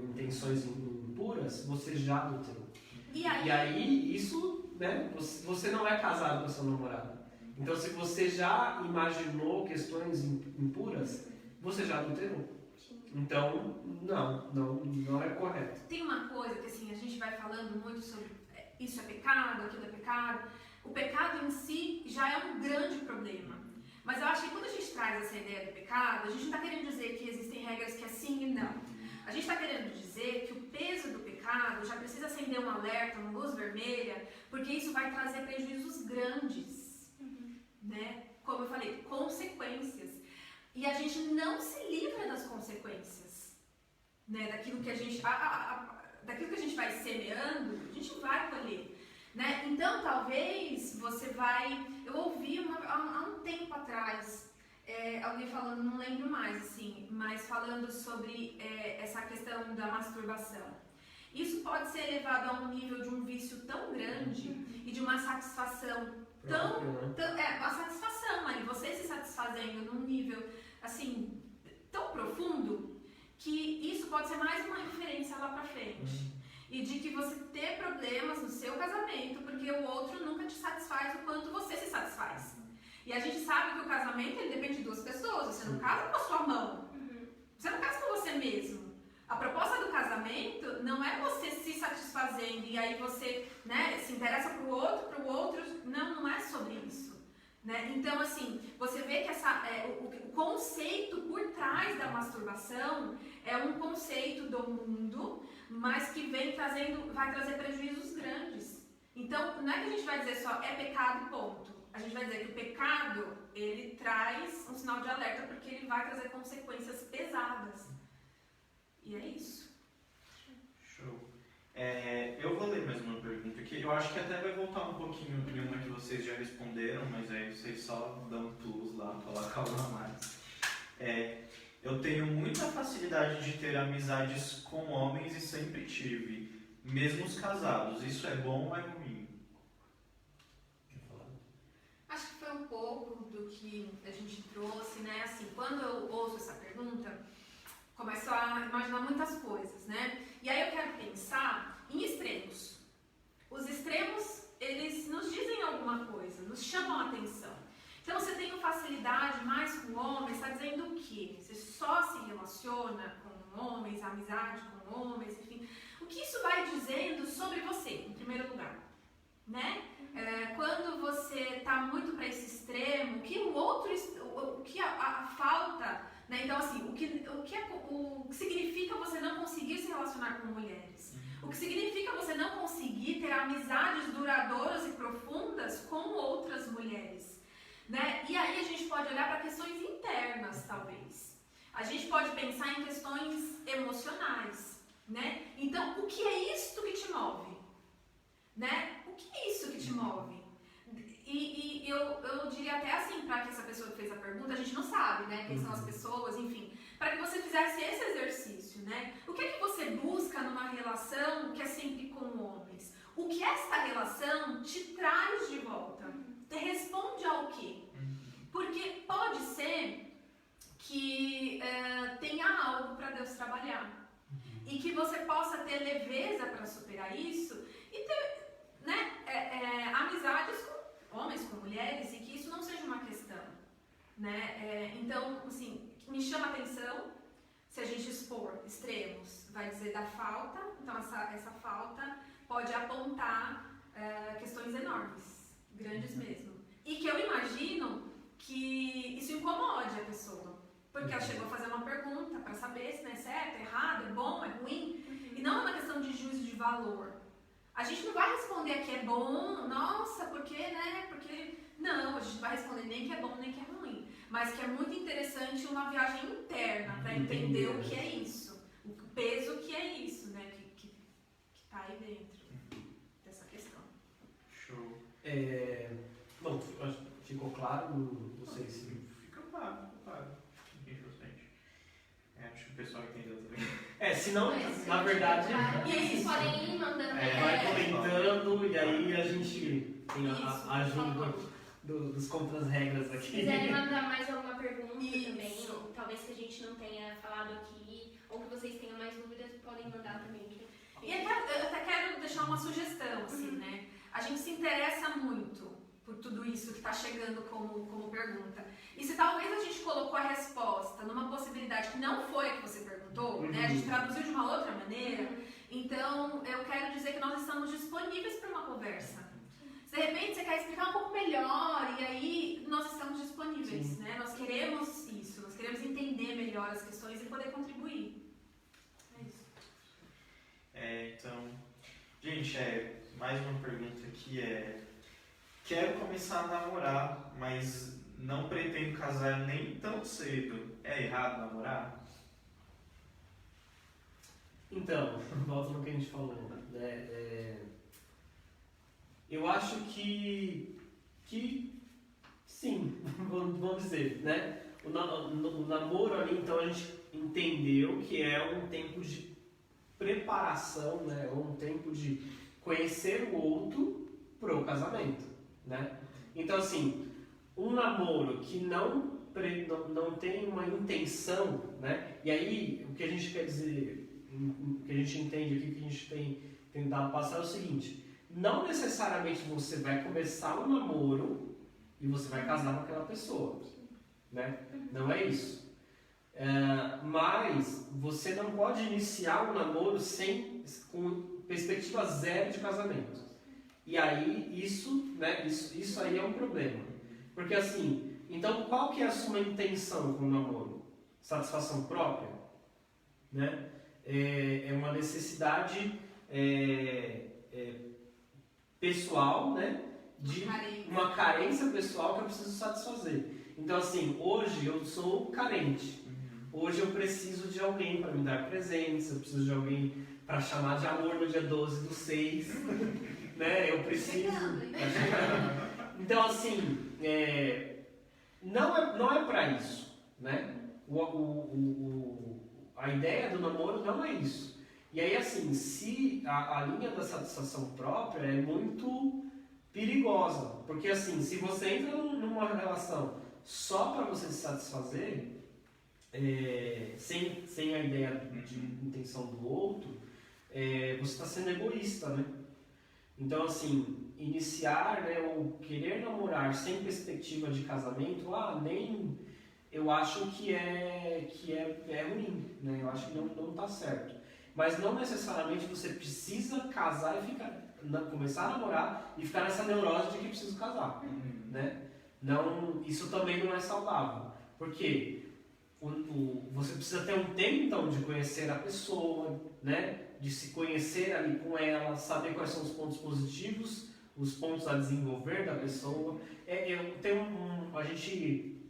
intenções impuras, você já adulterou. E aí isso, né, você não é casado com a sua namorada. Então se você já imaginou questões impuras, você já adulterou. Então, não é correto. Tem uma coisa que assim, a gente vai falando muito sobre isso é pecado, aquilo é pecado. O pecado em si já é um grande problema. Mas eu acho que quando a gente traz essa ideia do pecado, a gente não está querendo dizer que existem regras que é sim e não. A gente está querendo dizer que o peso do pecado já precisa acender um alerta, uma luz vermelha, porque isso vai trazer prejuízos grandes, né? Como eu falei, consequências. E a gente não se livra das consequências, né? Daquilo que a gente, daquilo que a gente vai semeando, a gente vai colher. Né? Então, talvez você vai... Eu ouvi há um tempo atrás alguém falando, não lembro mais, assim, mas falando sobre essa questão da masturbação. Isso pode ser elevado a um nível de um vício tão grande e de uma satisfação uma satisfação ali, você se satisfazendo num nível, assim, tão profundo, que isso pode ser mais uma referência lá pra frente. E de que você ter problemas no seu casamento, porque o outro nunca te satisfaz o quanto você se satisfaz. E a gente sabe que o casamento ele depende de duas pessoas. Você não casa com a sua mão. Você não casa com você mesmo. A proposta do casamento não é você se satisfazendo e aí você, né, se interessa pro outro. Não é sobre isso. Né? Então, assim, você vê que o conceito por trás da masturbação é um conceito do mundo, mas que vai trazer prejuízos grandes. Então, não é que a gente vai dizer só é pecado, ponto. A gente vai dizer que o pecado, ele traz um sinal de alerta porque ele vai trazer consequências pesadas. E é isso. Show. Eu vou ler mais uma pergunta aqui. Eu acho que até vai voltar um pouquinho em uma que vocês já responderam, mas aí vocês só dão um plus lá, colocam algo a mais. Eu tenho muita facilidade de ter amizades com homens e sempre tive, mesmo os casados. Isso é bom ou é ruim? Acho que foi um pouco do que a gente trouxe, né? Assim, quando eu ouço essa pergunta, começo a imaginar muitas coisas, né? E aí eu quero pensar em extremos. Os extremos, eles nos dizem alguma coisa, nos chamam a atenção. Então, você tem facilidade mais com homens, está dizendo o quê? Você só se relaciona com homens, amizade com homens, enfim. O que isso vai dizendo sobre você, em primeiro lugar? Né? Quando você está muito para esse extremo, o que a falta, né? Então, assim, o que significa você não conseguir se relacionar com mulheres? O que significa você não conseguir ter amizades duradouras e profundas com outras mulheres? Né? E aí a gente pode olhar para questões internas, talvez. A gente pode pensar em questões emocionais, né? Então, o que é isto que te move? Né? O que é isso que te move? E eu diria até assim, para que essa pessoa que fez a pergunta, a gente não sabe, né? Quem são as pessoas, enfim. Para que você fizesse esse exercício, né? O que é que você busca numa relação que é sempre com homens? O que essa relação te traz de volta? Te responde ao quê? Porque pode ser que tenha algo para Deus trabalhar. E que você possa ter leveza para superar isso e ter, né, amizades com homens, com mulheres, e que isso não seja uma questão. Né? Então, assim, me chama a atenção se a gente expor extremos, vai dizer da falta. Então, essa falta pode apontar questões enormes, grandes mesmo. E que eu imagino que isso incomode a pessoa. Porque ela chegou a fazer uma pergunta para saber se é certo, errado, é bom, é ruim. E não é uma questão de juízo de valor. A gente não vai responder que é bom, nossa, porque, né? Porque. Não, a gente não vai responder nem que é bom, nem que é ruim. Mas que é muito interessante uma viagem interna para entender o que é isso. O peso que é isso, né? Que tá aí dentro dessa questão. Show. Bom, ficou claro? Não sei se... Fica claro. Acho que o pessoal entendeu também. Senão, na verdade... E aí vocês podem ir mandando. Vai comentando e aí a gente tem a ajuda dos contra-regras aqui. Se quiserem mandar mais alguma pergunta também, Isso. ou talvez que a gente não tenha falado aqui, ou que vocês tenham mais dúvidas, podem mandar também. E eu até quero deixar uma sugestão, assim, né? A gente se interessa muito por tudo isso que está chegando como pergunta. E se talvez a gente colocou a resposta numa possibilidade que não foi a que você perguntou, né? A gente traduziu de uma outra maneira, então eu quero dizer que nós estamos disponíveis para uma conversa. Se de repente você quer explicar um pouco melhor, e aí nós estamos disponíveis, né? Nós queremos isso, nós queremos entender melhor as questões e poder contribuir. É isso. Então, gente, mais uma pergunta aqui quero começar a namorar, mas não pretendo casar nem tão cedo. É errado namorar? Então, volta no que a gente falou, né? Eu acho que sim, vamos dizer, né? O namoro ali, então a gente entendeu que é um tempo de preparação, né? Ou um tempo de conhecer o outro pro casamento, né? Então, assim, um namoro que não tem uma intenção, né? E aí, o que a gente quer dizer, o que a gente entende aqui, o que a gente tem tentado passar é o seguinte: não necessariamente você vai começar um namoro e você vai casar com aquela pessoa, né? Não é isso. Mas você não pode iniciar um namoro com perspectiva zero de casamento. E aí isso aí é um problema. Porque assim, então qual que é a sua intenção com o namoro? Satisfação própria? Né? É uma necessidade pessoal, né? De uma carência pessoal que eu preciso satisfazer. Então assim, hoje eu sou carente. Hoje eu preciso de alguém para me dar presentes, eu preciso de alguém para chamar de amor no dia 12/6, né? Eu preciso... Então assim, não é para isso, né? A ideia do namoro não é isso. E aí assim, se a linha da satisfação própria é muito perigosa, porque assim, se você entra numa relação só para você se satisfazer, sem a ideia de intenção do outro, você está sendo egoísta, né? Então assim, iniciar, né, ou querer namorar sem perspectiva de casamento, eu acho que é ruim, né? Eu acho que não está certo. Mas não necessariamente você precisa casar e começar a namorar e ficar nessa neurose de que preciso casar, né? Não, isso também não é saudável, porque você precisa ter um tempo então de conhecer a pessoa, né? De se conhecer ali com ela, saber quais são os pontos positivos, os pontos a desenvolver da pessoa. A gente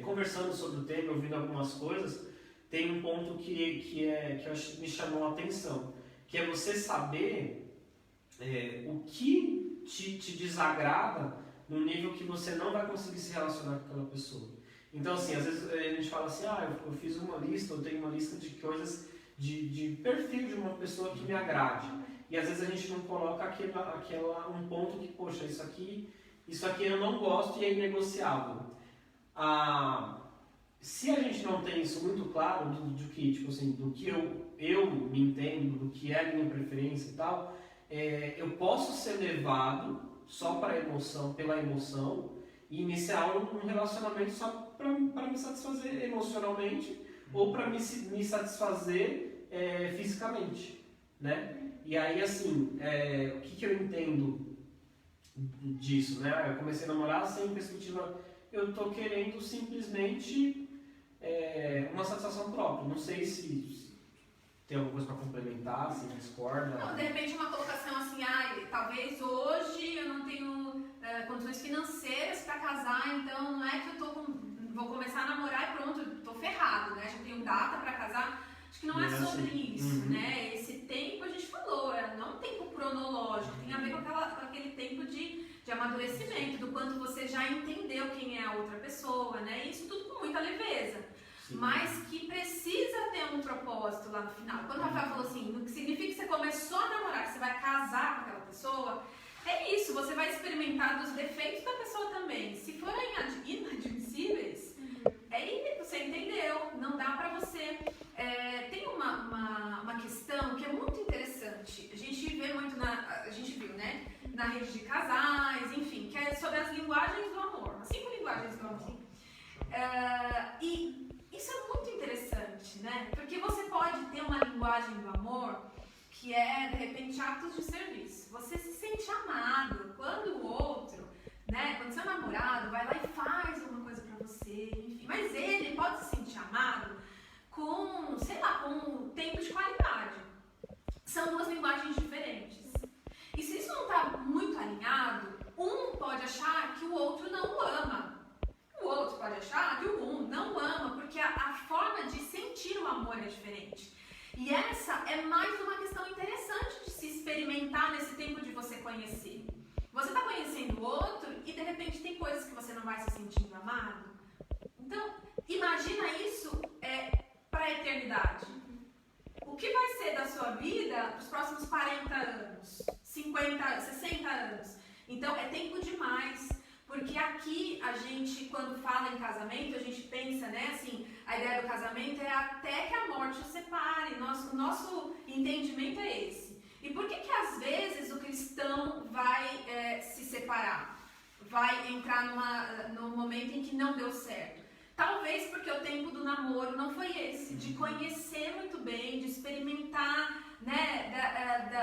conversando sobre o tema, ouvindo algumas coisas, tem um ponto que me chamou a atenção, que é você saber o que te desagrada no nível que você não vai conseguir se relacionar com aquela pessoa. Então assim, às vezes a gente fala assim, eu fiz uma lista, eu tenho uma lista de coisas, de perfil de uma pessoa que me agrade. E às vezes a gente não coloca um ponto que, poxa, isso aqui eu não gosto e é inegociável. Se a gente não tem isso muito claro, do que eu me entendo, do que é a minha preferência e tal, eu posso ser levado só pela emoção e iniciar um relacionamento só para me satisfazer emocionalmente ou para me satisfazer fisicamente, né? E aí, assim, o que eu entendo disso, né? Eu comecei a namorar sem perspectiva, eu tô querendo simplesmente uma satisfação própria. Não sei se tem alguma coisa para complementar, se discorda. Não, de repente uma colocação assim, talvez hoje eu não tenho condições financeiras para casar, então não é que vou começar a namorar e pronto, tô ferrado, né? Já tenho data para casar. Acho que não é sobre isso, né? Esse tempo a gente falou, não é um tempo cronológico, tem a ver com aquele tempo de amadurecimento, do quanto você já entendeu quem é a outra pessoa, né? Isso tudo com muita leveza. Sim. Mas que precisa ter um propósito lá no final. Quando o Rafael falou assim, não significa que você começou a namorar, que você vai casar com aquela pessoa, é isso, você vai experimentar dos defeitos da pessoa também. Se forem inadmissíveis, você entendeu, não dá pra você. Tem uma questão que é muito interessante. A gente vê muito a gente viu, né? Na rede de casais, enfim, que é sobre as linguagens do amor, as 5 linguagens do amor. E isso é muito interessante, né? Porque você pode ter uma linguagem do amor que é, de repente, atos de serviço. Você se sente amado quando o outro, né? Quando seu namorado vai lá e faz alguma coisa pra você, enfim. Mas ele pode se sentir amado com, sei lá, com um tempo de qualidade. São 2 linguagens diferentes. E se isso não está muito alinhado, um pode achar que o outro não o ama. O outro pode achar que o um não ama, porque a forma de sentir o amor é diferente. E essa é mais uma questão interessante de se experimentar nesse tempo de você conhecer. Você está conhecendo o outro e de repente tem coisas que você não vai se sentindo amado. Então, imagina isso para a eternidade. O que vai ser da sua vida nos próximos 40 anos, 50, 60 anos? Então, é tempo demais. Porque aqui, a gente, quando fala em casamento, a gente pensa, né, assim, a ideia do casamento é até que a morte os separe. O nosso entendimento é esse. E por que às vezes, o cristão vai se separar? Vai entrar num momento em que não deu certo? Talvez porque o tempo do namoro não foi esse, de conhecer muito bem, de experimentar, né,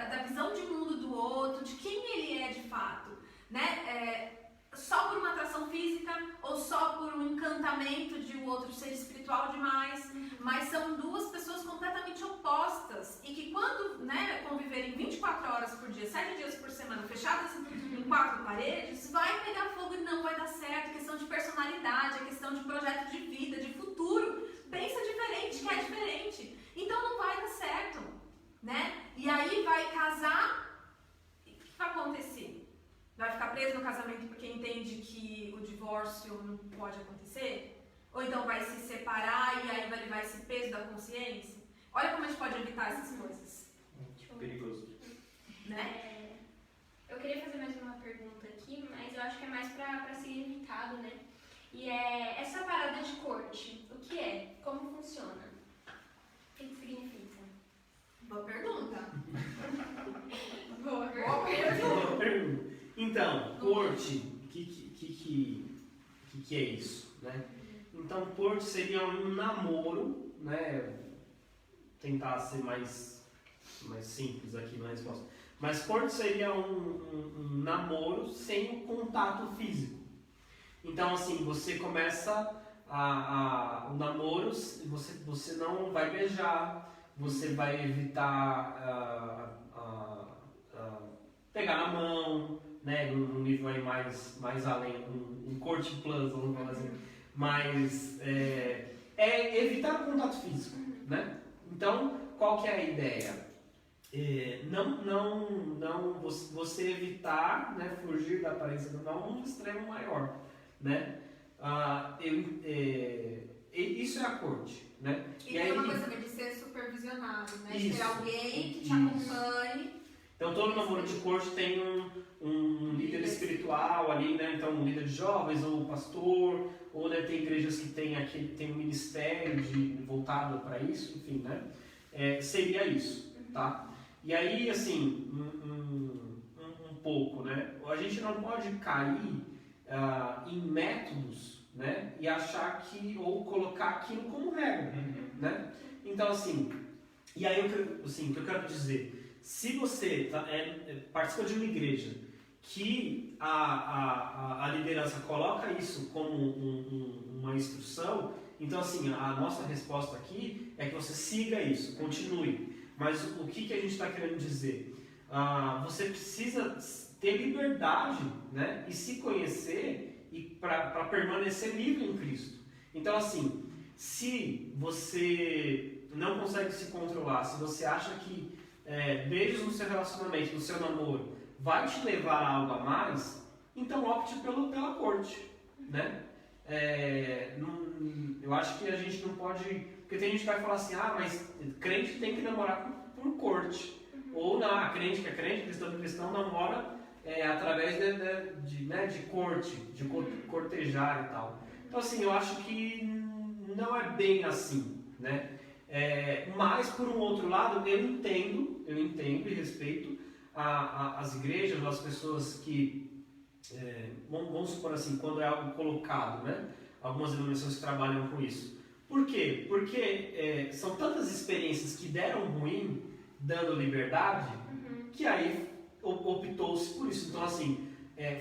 da visão de mundo do outro, de quem ele é de fato, né? Só por uma atração física ou só por um encantamento de o outro ser espiritual demais, mas são 2 pessoas completamente opostas e que quando, né, conviverem 24 horas por dia, 7 dias por semana, fechadas em 4 paredes, vai pegar fogo e não vai dar certo. É questão de personalidade, é questão de projeto de vida, de futuro. Pensa diferente, quer diferente. Então não vai dar certo, né? E aí vai casar e o que vai acontecer? Vai ficar preso no casamento porque entende que o divórcio não pode acontecer? Ou então vai se separar e aí vai levar esse peso da consciência? Olha como a gente pode evitar essas coisas. Perigoso. Né? Eu queria fazer mais uma pergunta aqui, mas eu acho que é mais para significado, né? E é essa parada de corte, o que é? Como funciona? O que significa? Boa pergunta. Boa pergunta. Então, corte, o que é isso, né? Então, corte seria um namoro, né? Tentar ser mais simples aqui na resposta. Mas corte seria um namoro sem o contato físico. Então, assim, você começa o namoro, você não vai beijar, você vai evitar pegar na mão, né, num nível aí mais além, um corte plus, vamos falar assim, mas evitar o contato físico, né? Então, qual que é a ideia? Não você evitar, né, fugir da aparência do não num extremo maior, né? Isso é a corte, né? E tem uma coisa de ser supervisionado, né? De Isso, ter alguém que te acompanhe. Então, todo namoro de corte tem um líder espiritual ali, né? Então, um líder de jovens, ou um pastor, ou, né, tem igrejas que tem um ministério voltado para isso, enfim, né? Seria isso, tá? E aí, assim, um pouco, né? A gente não pode cair em métodos, né? E achar ou colocar aquilo como regra, né? Então, assim, e aí o que eu quero dizer? se você participa de uma igreja que a liderança coloca isso como uma instrução, então assim, a nossa resposta aqui é que você siga isso, continue. Mas o que a gente está querendo dizer? Você precisa ter liberdade, né, e se conhecer para permanecer livre em Cristo. Então assim, se você não consegue se controlar, se você acha que beijos no seu relacionamento, no seu namoro, vai te levar a algo a mais, então opte pela corte, né? Eu acho que a gente não pode... Porque tem gente que vai falar assim, mas crente tem que namorar por corte. Ou não, a crente que é crente, cristão namora através de corte, de cortejar e tal. Então assim, eu acho que não é bem assim, né? Mas por um outro lado, eu entendo e respeito as igrejas, as pessoas que, vamos supor assim, quando é algo colocado, né? Algumas denominações que trabalham com isso. Por quê? Porque são tantas experiências que deram ruim, dando liberdade, que aí optou-se por isso. Então assim,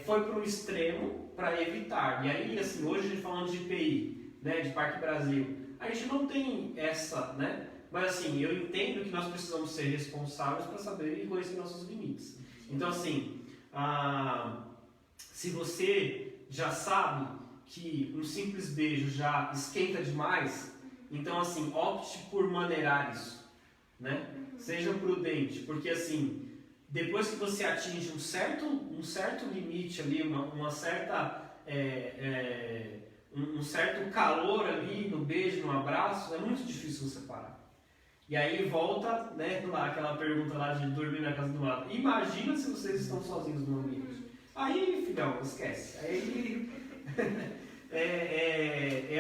foi para um extremo para evitar. E aí, assim, hoje a gente falando de IPI, né, de Parque Brasil, a gente não tem essa, né? Mas assim, eu entendo que nós precisamos ser responsáveis para saber e conhecer nossos limites. Então assim, se você já sabe que um simples beijo já esquenta demais, então assim, opte por maneirar isso, né? Seja prudente, porque assim, depois que você atinge um certo limite ali, uma certa um certo calor ali no beijo, no abraço, é muito difícil você parar. E aí volta, né, lá, aquela pergunta lá de dormir na casa do lado. Imagina se vocês estão sozinhos no ambiente. Aí, filhão, esquece. Aí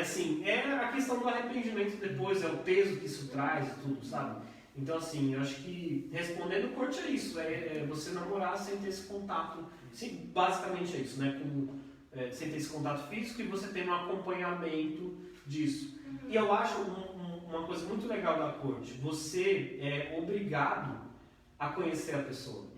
assim, a questão do arrependimento depois, o peso que isso traz e tudo, sabe? Então assim, eu acho que respondendo corte é isso, você namorar sem ter esse contato, sim, basicamente é isso, né? Sem ter esse contato físico e você ter um acompanhamento disso. E eu acho uma coisa muito legal da corte, você é obrigado a conhecer a pessoa.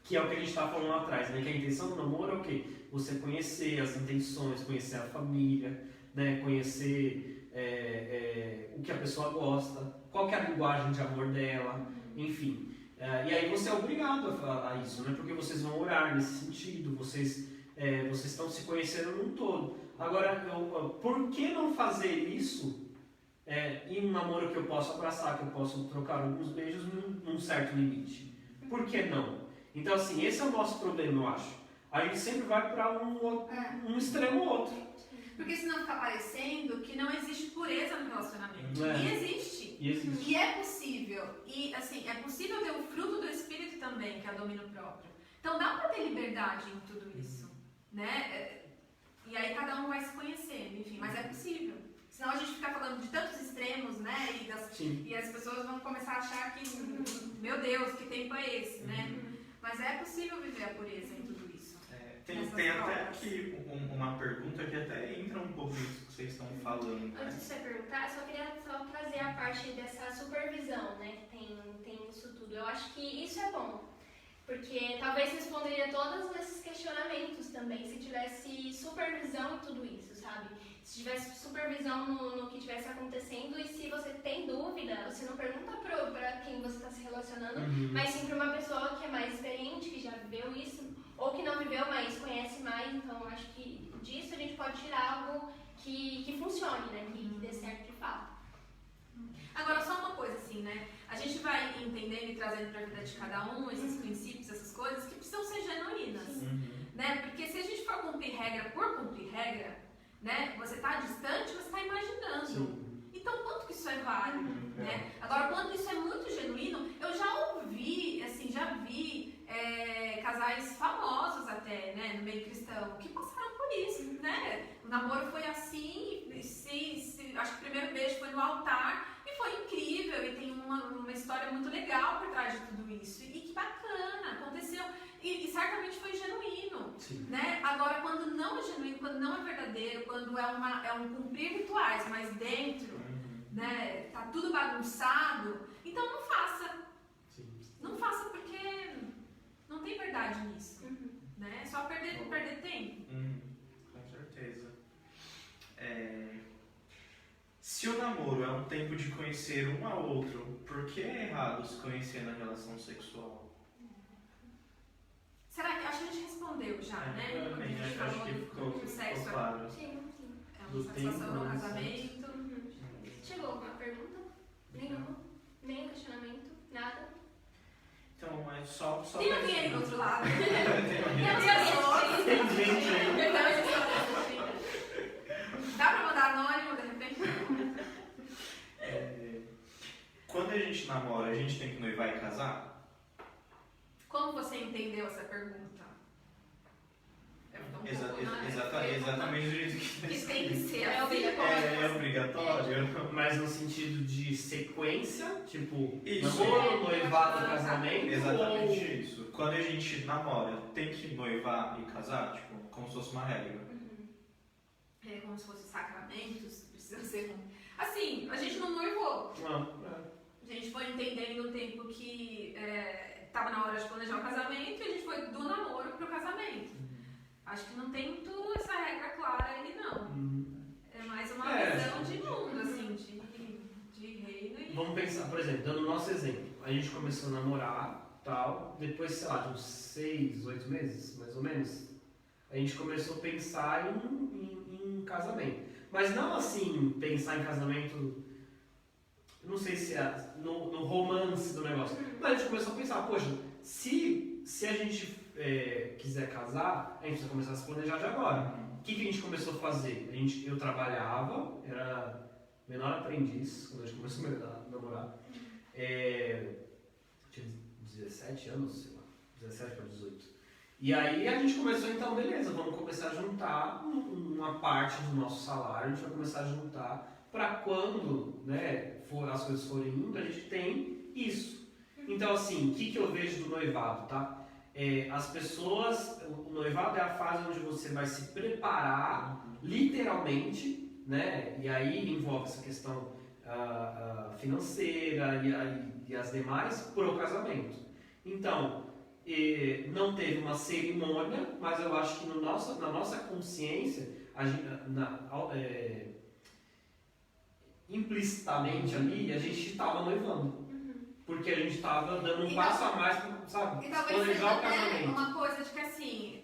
Que é o que a gente estava falando lá atrás, né? Que a intenção do namoro é o quê? Você conhecer as intenções, conhecer a família, né? Conhecer o que a pessoa gosta, qual que é a linguagem de amor dela, enfim. E aí você é obrigado a isso, né? Porque vocês vão orar nesse sentido, vocês estão se conhecendo num todo. Agora, por que não fazer isso em um namoro que eu posso abraçar, que eu posso trocar alguns beijos num certo limite? Por que não? Então, assim, esse é o nosso problema, eu acho. A gente sempre vai para um extremo ou outro. Porque senão fica parecendo que não existe pureza no relacionamento. E existe. E é possível. E, assim, é possível ter o fruto do Espírito também, que é o domínio próprio. Então, dá para ter liberdade em tudo isso, né? E aí cada um vai se conhecendo, enfim, mas é possível. Senão a gente fica falando de tantos extremos, né? E as pessoas vão começar a achar que, meu Deus, que tempo é esse, né? Mas é possível viver a pureza em tudo isso. Tem até aqui uma pergunta que até entra um pouco nisso que vocês estão falando. Antes de você perguntar, só queria trazer a parte dessa supervisão, né? Que tem isso tudo. Eu acho que isso é bom. Porque talvez responderia todos esses questionamentos também, se tivesse supervisão em tudo isso, sabe? Se tivesse supervisão no que estivesse acontecendo, e se você tem dúvida, você não pergunta para quem você está se relacionando, mas sim para uma pessoa que é mais experiente, que já viveu isso, ou que não viveu, mas conhece mais. Então, eu acho que disso a gente pode tirar algo que funcione, né? Que dê certo de fato. Agora, só uma coisa assim, né? A gente vai entendendo e trazendo para a vida de cada um esses princípios, essas coisas que precisam ser genuínas, né? Porque se a gente for cumprir regra por cumprir regra, né? Você está distante, você está imaginando. Sim. Então, quanto que isso é válido, né? Agora, quando isso é muito genuíno, eu já ouvi, assim, já vi casais famosos até, né? No meio cristão, que passaram por isso, né? O namoro foi assim, acho que o primeiro beijo foi no altar, e foi incrível, e tem uma história muito legal por trás de tudo isso. E que bacana, aconteceu. E certamente foi genuíno, né? Agora, quando não é genuíno, quando não é verdadeiro, quando é um cumprir rituais, mas dentro, né? Tá tudo bagunçado, então não faça. Não faça namoro é um tempo de conhecer um ao outro, por que é errado se conhecer na relação sexual? Será que... Acho que a gente respondeu já, né? Eu Quando a também, gente acho falou que do ficou sexo claro. Sim. é uma do satisfação tempo, no né? casamento. Chegou alguma pergunta? Nenhuma? Nenhum questionamento? Nada? Então é só Tem alguém aí do outro lado? Tem alguém. Tem gente aí. Dá pra mandar anônimo de repente? Quando a gente namora, a gente tem que noivar e casar? Como você entendeu essa pergunta? Exatamente do jeito que Que tem que ser É assim. é obrigatório. Mas no sentido de sequência, tipo, Isso. namoro, noivado, casamento. Exatamente isso. Quando a gente namora, tem que noivar e casar? Tipo, como se fosse uma regra. É como se fossem sacramentos, precisa ser um. Assim, a gente não noivou. A gente foi entendendo o tempo que estava na hora de planejar o casamento e a gente foi do namoro pro casamento. Acho que não tem muito essa regra clara aí, não. É mais uma visão de mundo, assim, de reino e... Vamos pensar, por exemplo, dando o nosso exemplo. A gente começou a namorar, tal, depois, sei lá, de uns 6, 8 meses, mais ou menos, a gente começou a pensar em casamento. Mas não assim, pensar em casamento, não sei se é no romance do negócio. Mas a gente começou a pensar, poxa, se a gente quiser casar, a gente precisa começar a se planejar de agora. O que a gente começou a fazer? Eu trabalhava, era menor aprendiz, quando a gente começou a namorar. Tinha 17 anos, sei lá, 17 para 18. E aí a gente começou, então, beleza, vamos começar a juntar uma parte do nosso salário, a gente vai começar a juntar para quando, né, as coisas forem indo, a gente tem isso. Então, assim, o que eu vejo do noivado, tá? As pessoas, o noivado é a fase onde você vai se preparar, literalmente, né? E aí envolve essa questão financeira e as demais pro casamento. Então, não teve uma cerimônia, mas eu acho que na nossa consciência, implicitamente ali, a gente estava noivando. Porque a gente estava dando um passo a mais para, sabe, E talvez planejar o seja casamento. uma coisa de que assim,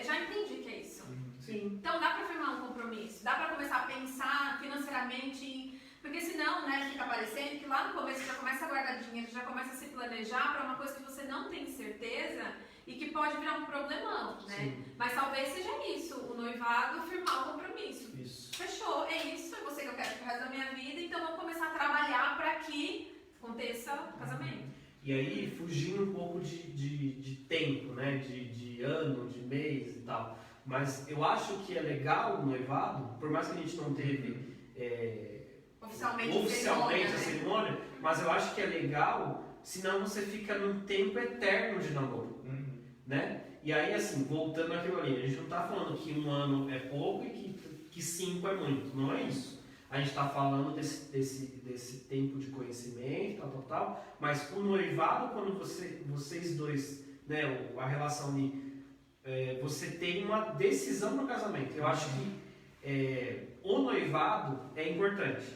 já entendi que é isso. Sim. Então dá para firmar um compromisso, dá para começar a pensar financeiramente, porque senão, né, fica parecendo que lá no começo você já começa a guardar dinheiro, já começa a se planejar para uma coisa que você não tem certeza e que pode virar um problemão, né? Sim. Mas talvez seja isso, o noivado firmar o compromisso. Isso. Fechou, é isso, é você que eu quero pro resto da minha vida, então vamos começar a trabalhar para que aconteça o casamento. E aí, fugindo um pouco de tempo, né? De ano, de mês e tal. Mas eu acho que é legal o noivado, por mais que a gente não teve oficialmente a cerimônia, mas eu acho que é legal, senão você fica num tempo eterno de namoro, né? E aí, assim, voltando àquilo ali, a gente não está falando que 1 ano é pouco e que 5 é muito, não é isso. A gente está falando desse tempo de conhecimento, tal, mas o noivado, quando vocês dois, né, a relação de você tem uma decisão no casamento. Eu acho que o noivado é importante.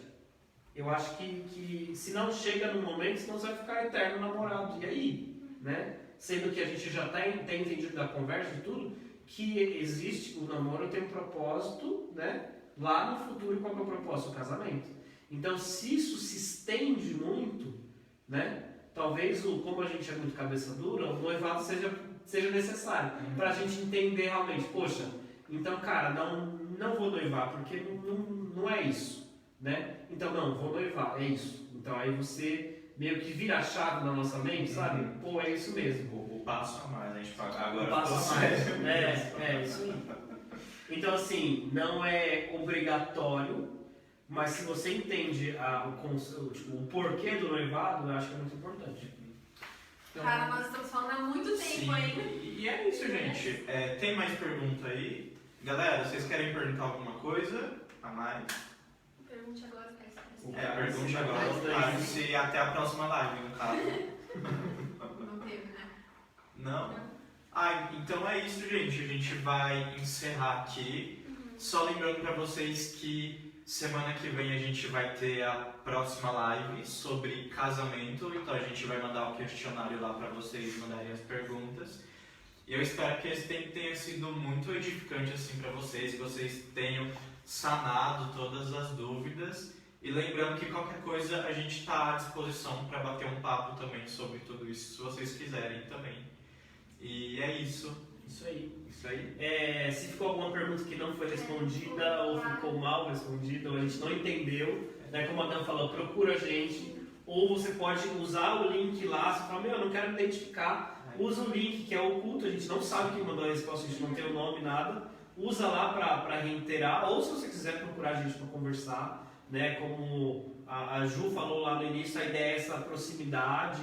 Eu acho que se não chega no momento, senão você vai ficar eterno namorado. E aí, né? Sendo que a gente já tem entendido da conversa e tudo, que existe, o namoro tem um propósito, né? Lá no futuro, qual é o propósito? O casamento. Então, se isso se estende muito, né? Talvez, como a gente é muito cabeça dura, o noivado seja necessário para a gente entender realmente, poxa, então, cara, não vou noivar, porque não é isso, né? Então, não, vou noivar, é isso. Então, aí você meio que vira a chave na nossa mente, sabe? Pô, é isso mesmo. O passo a mais, a gente paga agora. O passo a mais. Isso aí. Então, assim, não é obrigatório, mas se você entende o porquê do noivado, eu acho que é muito importante. Então, Cara, nós estamos falando há muito tempo, sim. hein? E é isso, gente. Tem mais pergunta aí? Galera, vocês querem perguntar alguma coisa a mais? Pergunte agora, Pergunte agora. Se até a próxima live, no caso. Não teve, né? Não? Então é isso, gente. A gente vai encerrar aqui. Só lembrando para vocês que semana que vem a gente vai ter a próxima live sobre casamento, então a gente vai mandar o questionário lá para vocês mandarem as perguntas. E eu espero que esse tempo tenha sido muito edificante assim para vocês, que vocês tenham sanado todas as dúvidas. E lembrando que qualquer coisa a gente está à disposição para bater um papo também sobre tudo isso, se vocês quiserem também. E é isso. Isso aí. Isso aí. Se ficou alguma pergunta que não foi respondida, ou ficou mal respondida, ou a gente não entendeu, né, como a Dan falou, procura a gente. Ou você pode usar o link lá, você fala, eu não quero me identificar. Usa o link que é oculto, a gente não sabe quem mandou a resposta, a gente não tem o nome, nada. Usa lá para reiterar, ou se você quiser procurar a gente para conversar. Né, como a Ju falou lá no início, a ideia é essa proximidade,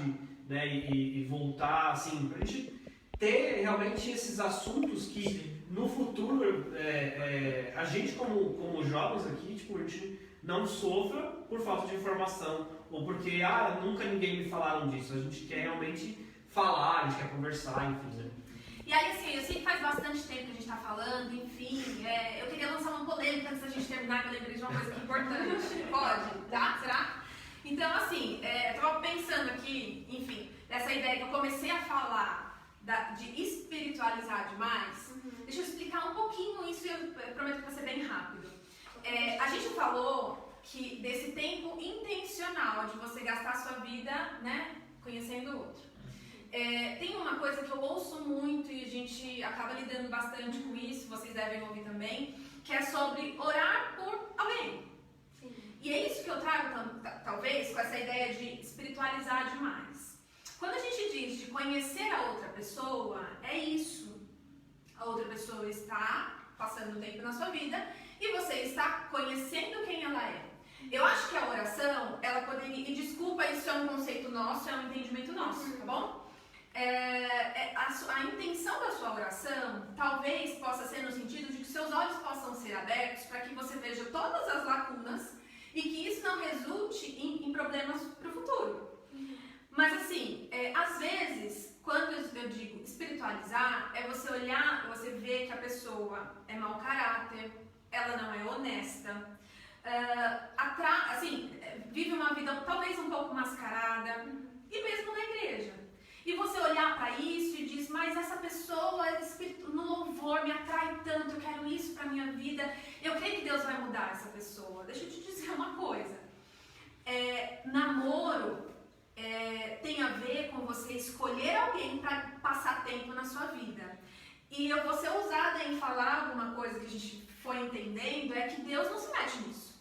né, e voltar assim, para a gente ter realmente esses assuntos que no futuro a gente como jovens aqui, tipo, a gente não sofra por falta de informação ou porque nunca ninguém me falaram disso. A gente quer realmente falar, a gente quer conversar, enfim, né? E aí, assim, eu sei que faz bastante tempo que a gente está falando, enfim, eu queria lançar uma polêmica antes da gente terminar, que eu lembrei de uma coisa que é importante. Pode? Tá? Será? Então, assim, eu estava pensando aqui, enfim, dessa ideia que eu comecei a falar de espiritualizar demais. Deixa eu explicar um pouquinho isso e eu prometo que vai ser bem rápido. A gente falou que desse tempo intencional de você gastar a sua vida, né, conhecendo o outro. Tem uma coisa que eu ouço muito e a gente acaba lidando bastante com isso, vocês devem ouvir também, que é sobre orar por alguém. Sim. E é isso que eu trago, talvez, com essa ideia de espiritualizar demais. Quando a gente diz de conhecer a outra pessoa, é isso. A outra pessoa está passando tempo na sua vida e você está conhecendo quem ela é. Eu acho que a oração, ela poderia, e desculpa, isso é um conceito nosso, é um entendimento nosso, tá bom? A intenção da sua oração talvez possa ser no sentido de que seus olhos possam ser abertos para que você veja todas as lacunas e que isso não resulte em problemas para o futuro. Mas assim, às vezes, quando eu digo espiritualizar, é você olhar, você ver que a pessoa é mau caráter, ela não é honesta, vive uma vida talvez um pouco mascarada, e mesmo na igreja. E você olhar para isso e diz, mas essa pessoa no louvor me atrai tanto, eu quero isso para minha vida, eu creio que Deus vai mudar essa pessoa. Deixa eu te dizer uma coisa, namoro tem a ver com você escolher alguém para passar tempo na sua vida. E eu vou ser ousada em falar alguma coisa que a gente foi entendendo, é que Deus não se mete nisso.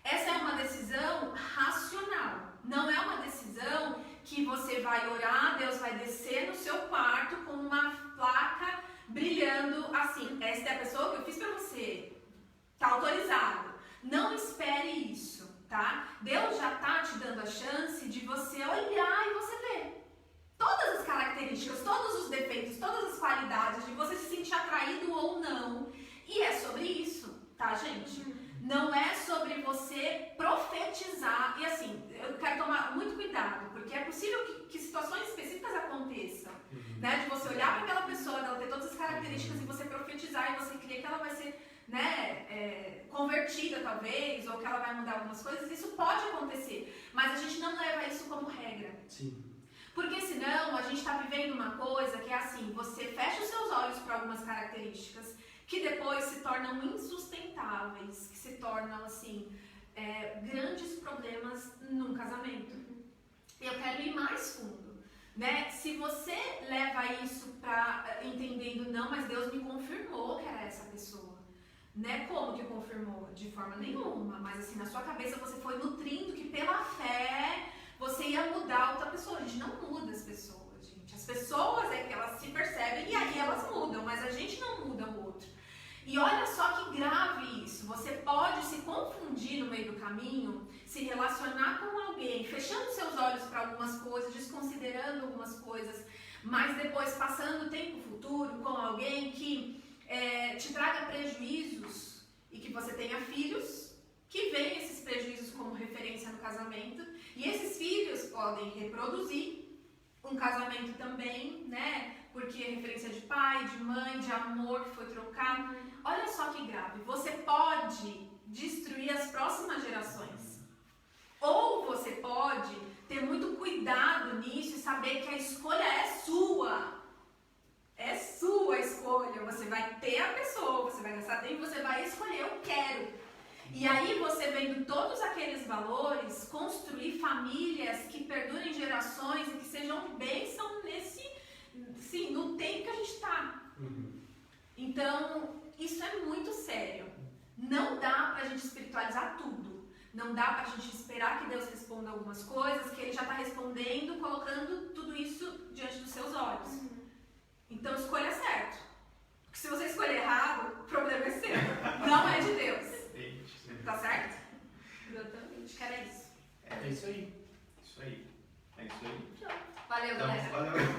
Essa é uma decisão racional, não é uma decisão que você vai orar, Deus vai descer no seu quarto com uma placa brilhando assim, esta é a pessoa que eu fiz para você, tá autorizado. Não espere isso, tá? Deus já tá te dando a chance de você olhar e você ver todas as características, todos os defeitos, todas as qualidades, de você se sentir atraído ou não. E é sobre isso, tá, gente? Não é sobre você profetizar. E assim, eu quero tomar muito cuidado, porque é possível que situações específicas aconteçam, né? De você olhar para aquela pessoa, dela ter todas as características e você profetizar e você crer que ela vai ser, né, convertida talvez, ou que ela vai mudar algumas coisas. Isso pode acontecer, mas a gente não leva isso como regra. Sim. Porque senão a gente está vivendo uma coisa que é assim, você fecha os seus olhos para algumas características que depois se tornam insustentáveis, que se tornam assim, grandes problemas num casamento. Eu quero ir mais fundo, né? Se você leva isso para entendendo, não, mas Deus me confirmou que era essa pessoa, né? Como que confirmou? De forma nenhuma, mas assim, na sua cabeça você foi nutrindo que pela fé você ia mudar outra pessoa. A gente não muda as pessoas, gente. As pessoas é que elas se percebem e aí elas mudam, mas a gente não muda o outro. E olha só que grave isso. Você pode se confundir no meio do caminho, se relacionar com alguém, fechando seus olhos para algumas coisas, desconsiderando algumas coisas, mas depois passando o tempo futuro com alguém que te traga prejuízos e que você tenha filhos, que veem esses prejuízos como referência no casamento, e esses filhos podem reproduzir um casamento também, né? Porque é referência de pai, de mãe, de amor que foi trocado. Olha só que grave. Você pode destruir as próximas gerações. Ou você pode ter muito cuidado nisso e saber que a escolha é sua. É sua escolha. Você vai ter a pessoa, você vai gastar tempo, você vai escolher, eu quero. E aí você vendo todos aqueles valores, construir famílias que perdurem gerações e que sejam bênção nesse, sim, no tempo que a gente está. Então, isso é muito sério. Não dá pra gente espiritualizar tudo. Não dá pra gente esperar que Deus responda algumas coisas, que Ele já está respondendo, colocando tudo isso diante dos seus olhos. Então escolha certo. Porque se você escolher errado, o problema é seu. Não é de Deus. Tá certo? Exatamente. Acho que era isso. É isso aí. Isso aí. É isso aí. Valeu, Então, galera. valeu.